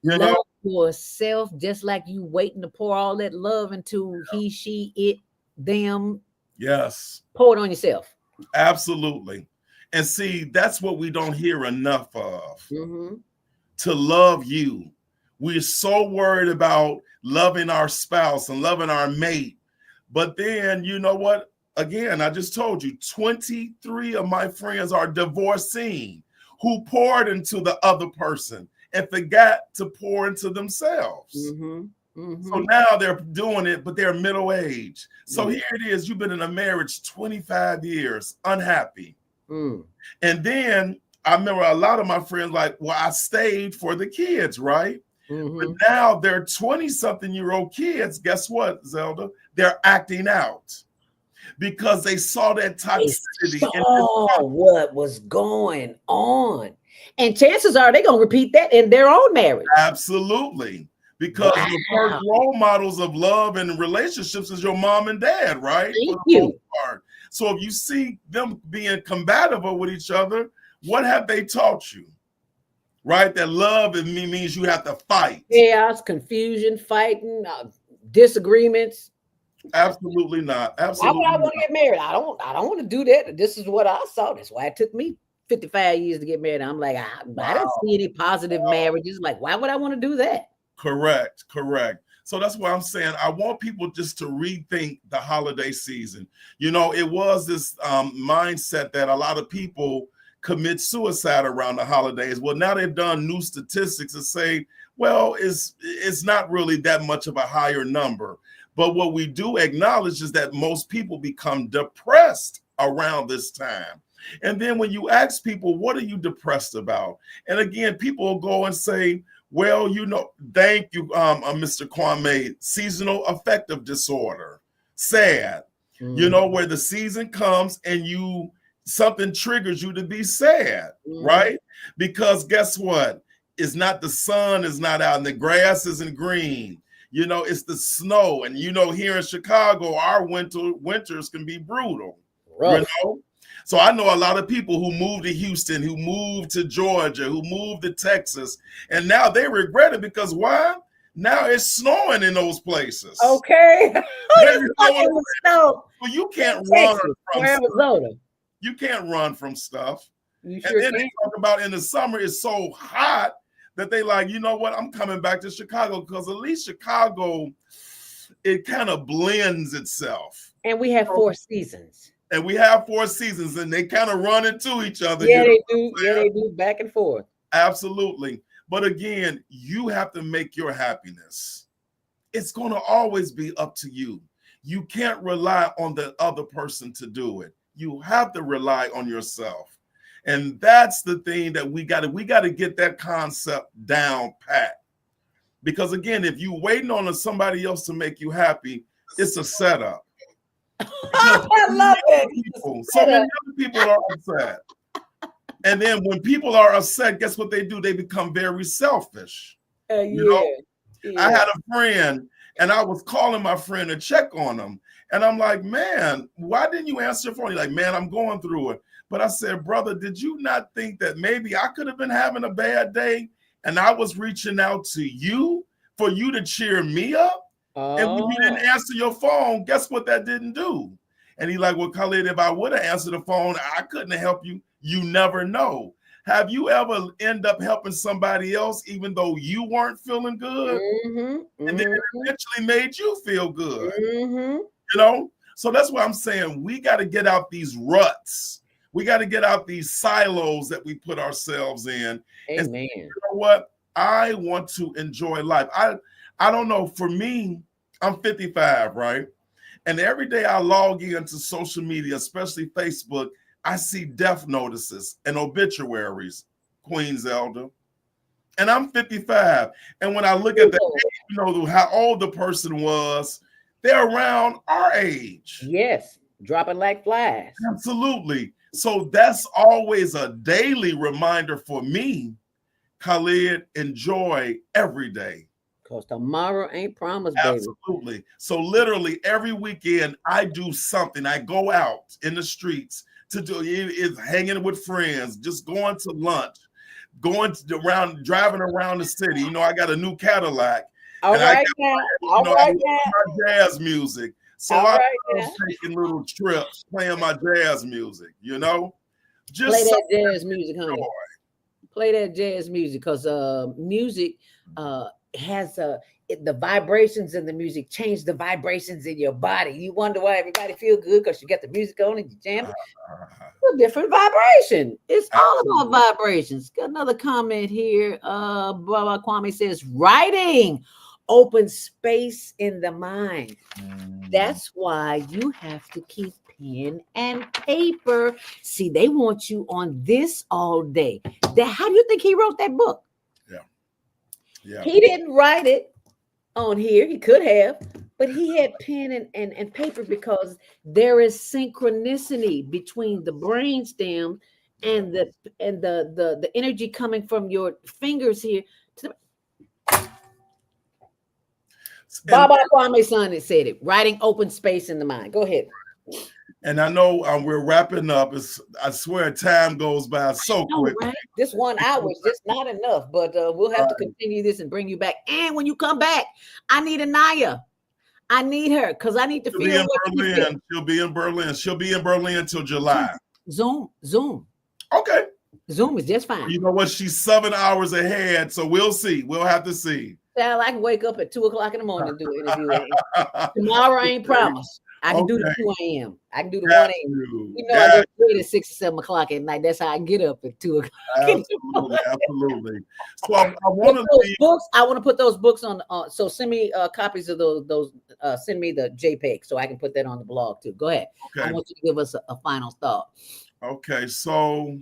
S7: You
S1: love
S7: know,
S1: yourself, just like you waiting to pour all that love into he, she, it, them.
S7: Yes.
S1: Pour it on yourself.
S7: Absolutely. And see, that's what we don't hear enough of. To love you. We're so worried about loving our spouse and loving our mate. But then, you know what? Again, I just told you, 23 of my friends are divorcing who poured into the other person and forgot to pour into themselves. So now they're doing it, but they're middle-aged. So here it is. You've been in a marriage 25 years, unhappy. And then I remember a lot of my friends like, well, I stayed for the kids, right? But now they're 20-something-year-old kids. Guess what, Zelda? They're acting out because they saw that toxicity.
S1: They saw what was going on. And chances are they're going to repeat that in their own marriage.
S7: Absolutely. Because the first role models of love and relationships is your mom and dad, right?
S1: Thank you.
S7: So if you see them being compatible with each other, what have they taught you? Right? That love means you have to fight.
S1: Chaos, confusion, fighting, disagreements.
S7: Absolutely not. Absolutely.
S1: Why would I want to get married? I don't want to do that. This is what I saw. That's why it took me 55 years to get married. I'm like, I didn't see any positive marriages. Like, why would I want to do that?
S7: Correct. So that's why I'm saying I want people just to rethink the holiday season. You know, it was this mindset that a lot of people commit suicide around the holidays. Well, now they've done new statistics that say, well, it's not really that much of a higher number. But what we do acknowledge is that most people become depressed around this time. And then when you ask people, what are you depressed about? And again, people will go and say, well, thank you, Mr. Kwame, seasonal affective disorder, sad, where the season comes and something triggers you to be sad, right? Because guess what? It's not the sun is not out and the grass isn't green. It's the snow. And, here in Chicago, our winters can be brutal, So I know a lot of people who moved to Houston, who moved to Georgia, who moved to Texas, and now they regret it because why? Now it's snowing in those places.
S1: Okay.
S7: Well, you can't run from
S1: Arizona.
S7: You can't run from stuff.
S1: You
S7: and then they talk about in the summer it's so hot that they like, you know what? I'm coming back to Chicago because at least Chicago, it kind of blends itself.
S1: And we have 4 seasons.
S7: And we have 4 seasons, and they kind of run into each other.
S1: Yeah, they do. Yeah, they do, back and forth.
S7: Absolutely. But again, you have to make your happiness. It's going to always be up to you. You can't rely on the other person to do it. You have to rely on yourself. And that's the thing that we got to get that concept down pat. Because again, if you're waiting on somebody else to make you happy, it's a setup.
S1: I love it.
S7: So many other people are upset. And then when people are upset, guess what they do? They become very selfish. I had a friend and I was calling my friend to check on him. And I'm like, man, why didn't you answer your phone? He's like, man, I'm going through it. But I said, brother, did you not think that maybe I could have been having a bad day and I was reaching out to you for you to cheer me up? And when you didn't answer your phone, guess what that didn't do? And he's like, well, Khalid, if I would have answered the phone, I couldn't have helped you. You never know. Have you ever end up helping somebody else even though you weren't feeling good? And then it eventually made you feel good. So that's why I'm saying we got to get out these ruts. We got to get out these silos that we put ourselves in.
S1: Amen.
S7: And say, you know what? I want to enjoy life. I don't know. For me, I'm 55, right? And every day I log into social media, especially Facebook, I see death notices and obituaries, Queen Zelda. And I'm 55. And when I look at that, how old the person was, they're around our age.
S1: Yes, dropping like flies.
S7: Absolutely. So that's always a daily reminder for me, Khalid, enjoy every day.
S1: Because tomorrow ain't promised, baby.
S7: Absolutely. So literally every weekend I do something. I go out in the streets to do is hanging with friends, just going to lunch, driving around the city. I got a new Cadillac. My jazz music. So I'm taking little trips, playing my jazz music, Just
S1: play that jazz music, honey. Play that jazz music because music has the vibrations in the music change the vibrations in your body. You wonder why everybody feel good because you got the music on and you jam. It's a different vibration. It's all about vibrations. Got another comment here. Baba Kwame says writing open space in the mind. That's why you have to keep pen and paper. See, they want you on this all day. How do you think he wrote that book? Yeah. He didn't write it on here. He could have, but he had pen and paper because there is synchronicity between the brainstem and the energy coming from your fingers here. Baba Kwame's son said it. Writing open space in the mind. Go ahead.
S7: And I know we're wrapping up. I swear time goes by so quick.
S1: Right? This 1 hour is just not enough, but we'll have to continue this and bring you back. And when you come back, I need Anaya. I need her because I need to feel what
S7: Berlin. She'll be in Berlin. She'll be in Berlin until July.
S1: Zoom.
S7: Okay.
S1: Zoom is just fine.
S7: You know what? She's 7 hours ahead, so we'll see. We'll have to see.
S1: I can wake up at 2:00 in the morning and do an interview. Tomorrow ain't promised. I can do the
S7: Okay.
S1: 2 a.m. I can do the 1
S7: Got
S1: a.m.
S7: you.
S1: You know, I go
S7: Got
S1: to bed at 6 or 7 o'clock at night. That's how I get up at 2 o'clock.
S7: Absolutely, absolutely. So I
S1: But
S7: want to
S1: those
S7: leave.
S1: books, I want to put those books on. So send me copies of those. Send me the JPEG so I can put that on the blog too. Go ahead. I
S7: Okay.
S1: want you to give us a final thought.
S7: Okay. So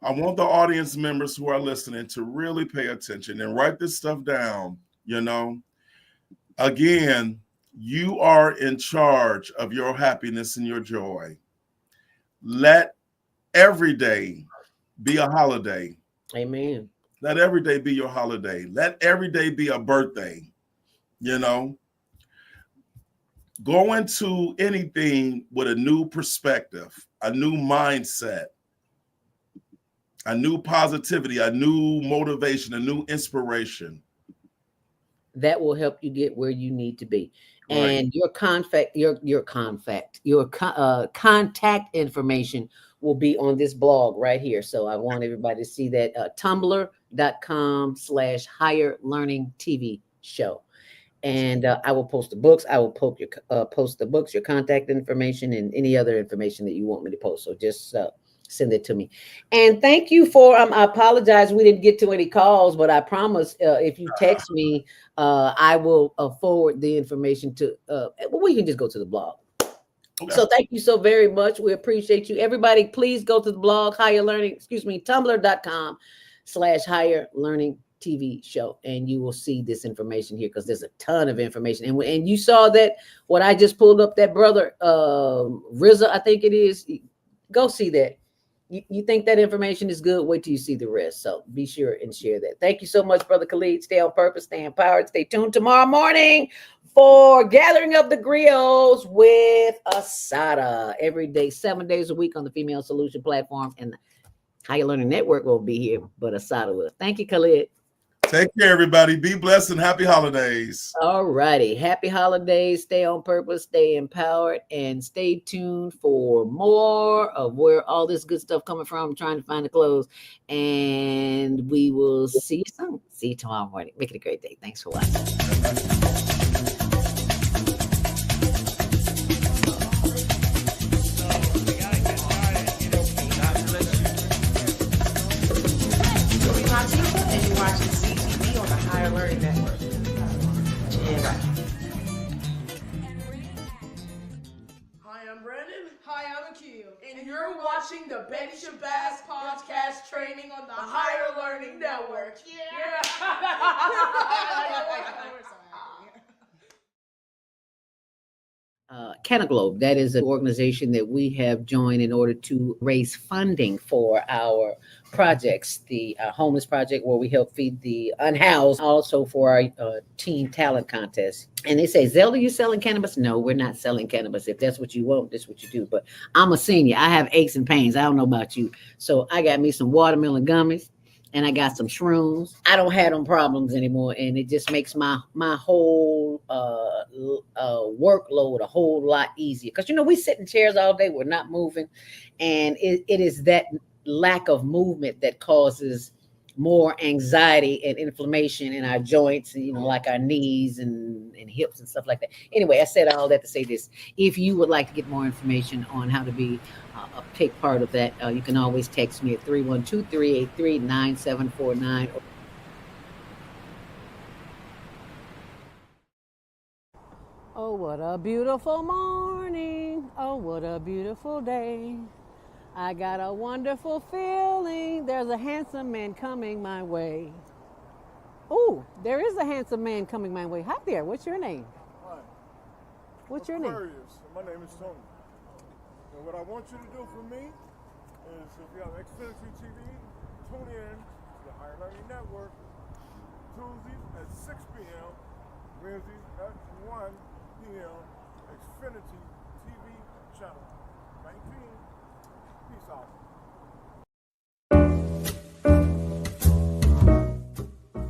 S7: I want the audience members who are listening to really pay attention and write this stuff down. You know, again, you are in charge of your happiness and your joy. Let every day be a holiday.
S1: Amen.
S7: Let every day be your holiday. Let every day be a birthday. You know, go into anything with a new perspective, a new mindset, a new positivity, a new motivation, a new inspiration.
S1: That will help you get where you need to be.
S7: Right.
S1: And your contact information will be on this blog right here. So I want everybody to see that tumblr.com/higher learning TV show. And I will post the books. I will post the books, your contact information, and any other information that you want me to post. So just send it to me. And thank you for, I apologize we didn't get to any calls, but I promise if you text me, I will forward the information to, well, we can just go to the blog. Okay. So thank you so very much. We appreciate you. Everybody, please go to the blog, tumblr.com/higher learning TV show, and you will see this information here because there's a ton of information. And you saw that what I just pulled up, that brother Rizza, I think it is. Go see that. You think that information is good? Wait till you see the rest. So be sure and share that. Thank you so much, Brother Khalid. Stay on purpose, stay empowered. Stay tuned tomorrow morning for Gathering of the Griots with Asada. Every day, 7 days a week on the Female Solution platform. And the Higher Learning Network will be here, but Asada will. Thank you, Khalid.
S7: Take care, everybody. Be blessed and happy holidays.
S1: All righty. Happy holidays. Stay on purpose, stay empowered, and stay tuned for more of where all this good stuff coming from. I'm trying to find the clothes. And we will see you soon. See you tomorrow morning. Make it a great day. Thanks for watching.
S2: And you're watching CTV on the Higher Learning Network. Yeah.
S8: Hi, I'm Brandon. Hi, I'm Akil. And you're watching the Betty Shabazz podcast training on the Higher Learning Network. Yeah.
S1: Canaglobe, that is an organization that we have joined in order to raise funding for our projects, the homeless project where we help feed the unhoused, also for our teen talent contest. And they say, Zelda, you selling cannabis? No, we're not selling cannabis. If that's what you want, that's what you do. But I'm a senior. I have aches and pains. I don't know about you. So I got me some watermelon gummies. And I got some shrooms. I don't have them problems anymore, and it just makes my whole workload a whole lot easier. Because we sit in chairs all day, we're not moving, and it is that lack of movement that causes more anxiety and inflammation in our joints, like our knees and hips and stuff like that. Anyway, I said all that to say this. If you would like to get more information on how to be take part of that, you can always text me at 312-383-9749. Oh, what a beautiful morning. Oh, what a beautiful day. I got a wonderful feeling. There's a handsome man coming my way. Oh, there is a handsome man coming my way. Hi there. What's your name?
S11: Hi.
S1: What's your name?
S11: My name is Tony. And what I want you to do for me is, if you have Xfinity TV, tune in to the Higher Learning Network Tuesdays at 6 p.m., Wednesdays at 1 p.m., Xfinity TV channel 19. Peace out.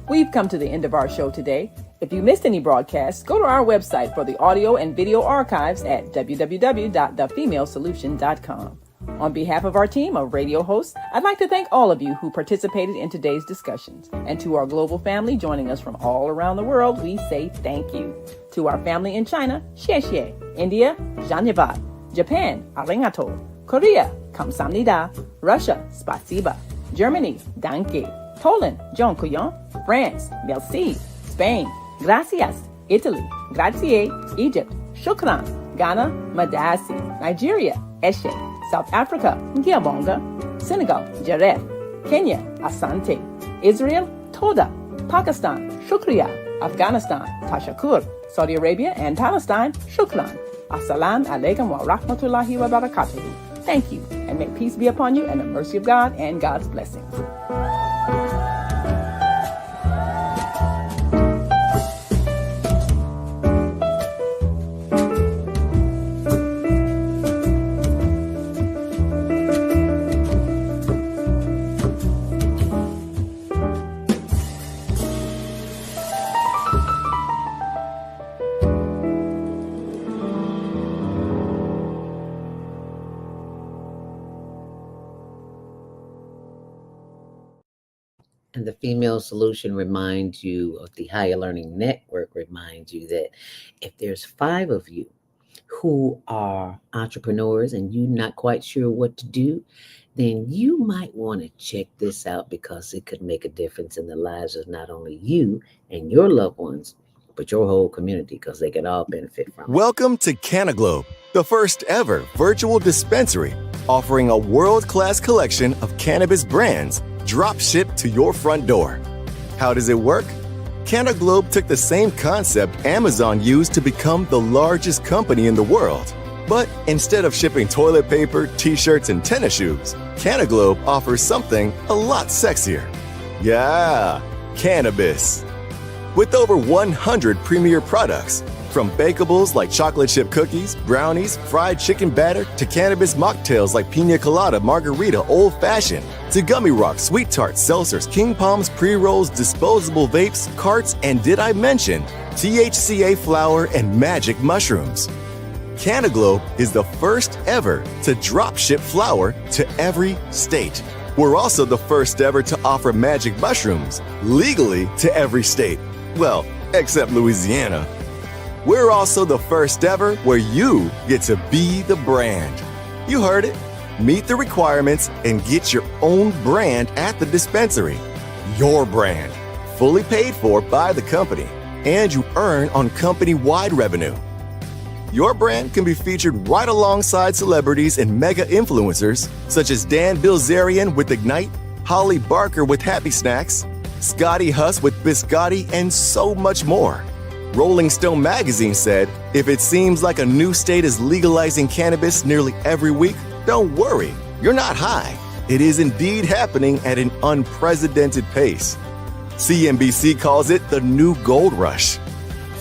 S4: We've come to the end of our show today. If you missed any broadcasts, go to our website for the audio and video archives at www.thefemalesolution.com. On behalf of our team of radio hosts, I'd like to thank all of you who participated in today's discussions. And to our global family joining us from all around the world, we say thank you. To our family in China, xie xie. India, zhanyavad. Japan, arigato. Korea, kamsamnida. Russia, spasiba. Germany, danke. Poland, dziękuję. France, merci. Spain, gracias. Italy, grazie. Egypt, shukran. Ghana, madasi. Nigeria, eshe. South Africa, Ngiyabonga. Senegal, Jaref. Kenya, Asante. Israel, Toda. Pakistan, Shukriya. Afghanistan, Tashakur. Saudi Arabia and Palestine, Shukran. Assalamu alaikum wa rahmatullahi wa barakatuhu. Thank you, and may peace be upon you and the mercy of God and God's blessings.
S1: And the Female Solution reminds you of the Higher Learning Network, reminds you that if there's 5 of you who are entrepreneurs and you're not quite sure what to do, then you might want to check this out because it could make a difference in the lives of not only you and your loved ones, but your whole community, because they can all benefit from it.
S12: Welcome to CannaGlobe, the first ever virtual dispensary offering a world-class collection of cannabis brands drop shipped to your front door. How does it work? CannaGlobe took the same concept Amazon used to become the largest company in the world. But instead of shipping toilet paper, t-shirts, and tennis shoes, CannaGlobe offers something a lot sexier. Yeah, cannabis. With over 100 premier products, from bakables like chocolate chip cookies, brownies, fried chicken batter, to cannabis mocktails like pina colada, margarita, old fashioned, to gummy rocks, sweet tarts, seltzers, king palms, pre-rolls, disposable vapes, carts, and did I mention THCA flower and magic mushrooms. CannaGlobe is the first ever to drop ship flower to every state. We're also the first ever to offer magic mushrooms legally to every state. Well, except Louisiana. We're also the first ever where you get to be the brand. You heard it. Meet the requirements and get your own brand at the dispensary. Your brand, fully paid for by the company, and you earn on company-wide revenue. Your brand can be featured right alongside celebrities and mega influencers such as Dan Bilzerian with Ignite, Holly Barker with Happy Snacks, Scotty Huss with Biscotti, and so much more. Rolling Stone magazine said, if it seems like a new state is legalizing cannabis nearly every week, don't worry, you're not high. It is indeed happening at an unprecedented pace. CNBC calls it the new gold rush.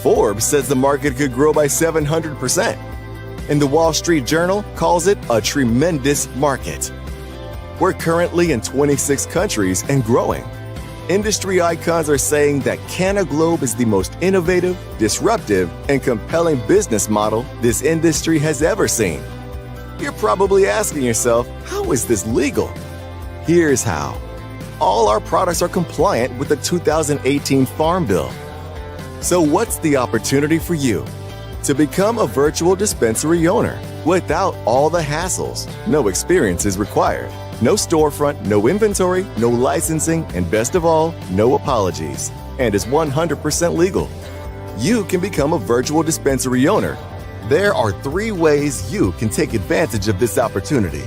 S12: Forbes says the market could grow by 700%. And the Wall Street Journal calls it a tremendous market. We're currently in 26 countries and growing. Industry icons are saying that CannaGlobe is the most innovative, disruptive, and compelling business model this industry has ever seen. You're probably asking yourself, how is this legal? Here's how. All our products are compliant with the 2018 Farm Bill. So what's the opportunity for you? To become a virtual dispensary owner without all the hassles. No experience is required. No storefront, no inventory, no licensing, and best of all, no apologies. And is 100% legal. You can become a virtual dispensary owner. There are 3 ways you can take advantage of this opportunity.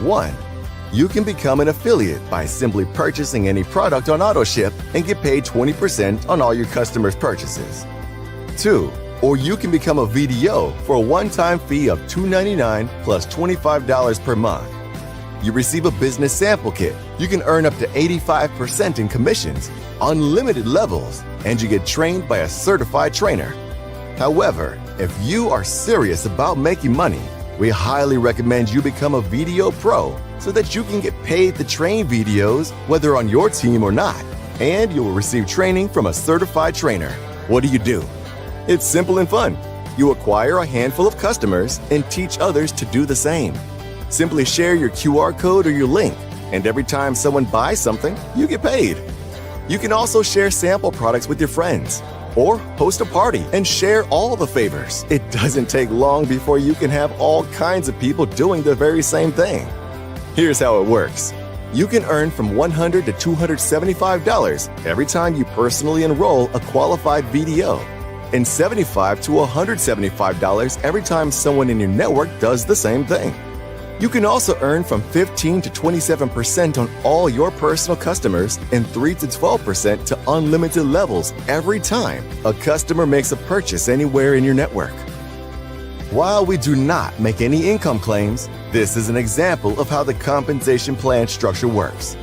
S12: 1. You can become an affiliate by simply purchasing any product on AutoShip and get paid 20% on all your customers' purchases. 2. Or you can become a VDO for a one-time fee of $2.99 plus $25 per month. You receive a business sample kit. You can earn up to 85% in commissions, unlimited levels, and you get trained by a certified trainer. However, if you are serious about making money, we highly recommend you become a VDO Pro so that you can get paid to train VDOs whether on your team or not, and you will receive training from a certified trainer. What do? It's simple and fun. You acquire a handful of customers and teach others to do the same. Simply share your QR code or your link, and every time someone buys something, you get paid. You can also share sample products with your friends, or host a party and share all the favors. It doesn't take long before you can have all kinds of people doing the very same thing. Here's how it works. You can earn from $100 to $275 every time you personally enroll a qualified VDO, and $75 to $175 every time someone in your network does the same thing. You can also earn from 15 to 27% on all your personal customers and 3 to 12% to unlimited levels every time a customer makes a purchase anywhere in your network. While we do not make any income claims, this is an example of how the compensation plan structure works.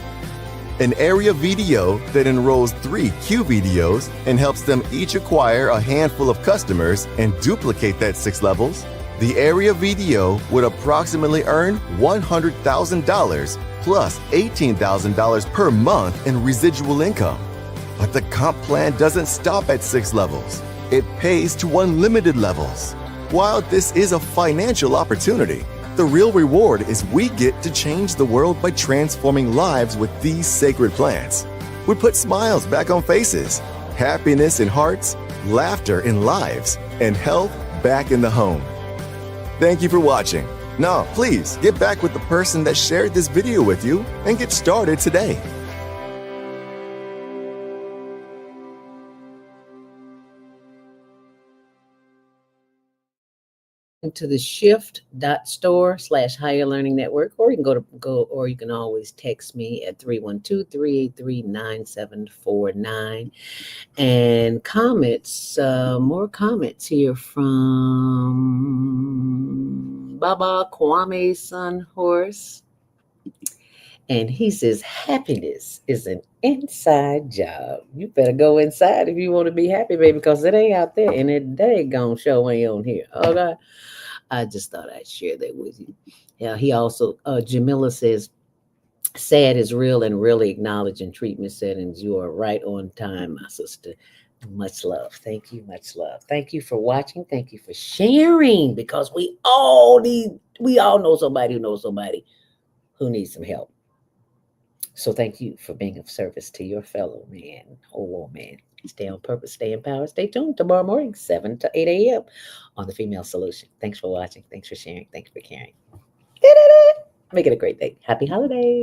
S12: An area VDO that enrolls 3 QVDOs and helps them each acquire a handful of customers and duplicate that 6 levels, the area VDO would approximately earn $100,000 plus $18,000 per month in residual income. But the comp plan doesn't stop at 6 levels. It pays to unlimited levels. While this is a financial opportunity, the real reward is we get to change the world by transforming lives with these sacred plants. We put smiles back on faces, happiness in hearts, laughter in lives, and health back in the home. Thank you for watching. Now, please get back with the person that shared this video with you and get started today.
S1: To the shift.store/higher learning network, or you can or you can always text me at 312-383-9749. And comments, more comments here from Baba Kwame Sun Horse. And he says, happiness is an inside job. You better go inside if you want to be happy, baby, because it ain't out there, and it daggone show ain't on here. Oh, God. I just thought I'd share that with you. Yeah, he also, Jamila says, sad is real and really acknowledged in treatment settings. You are right on time, my sister. Much love. Thank you. Much love. Thank you for watching. Thank you for sharing, because we all know somebody who knows somebody who needs some help. So thank you for being of service to your fellow man or woman. Stay on purpose, stay in power, stay tuned tomorrow morning, 7 to 8 a.m. on The Female Solution. Thanks for watching. Thanks for sharing. Thanks for caring. Make it a great day. Happy holidays.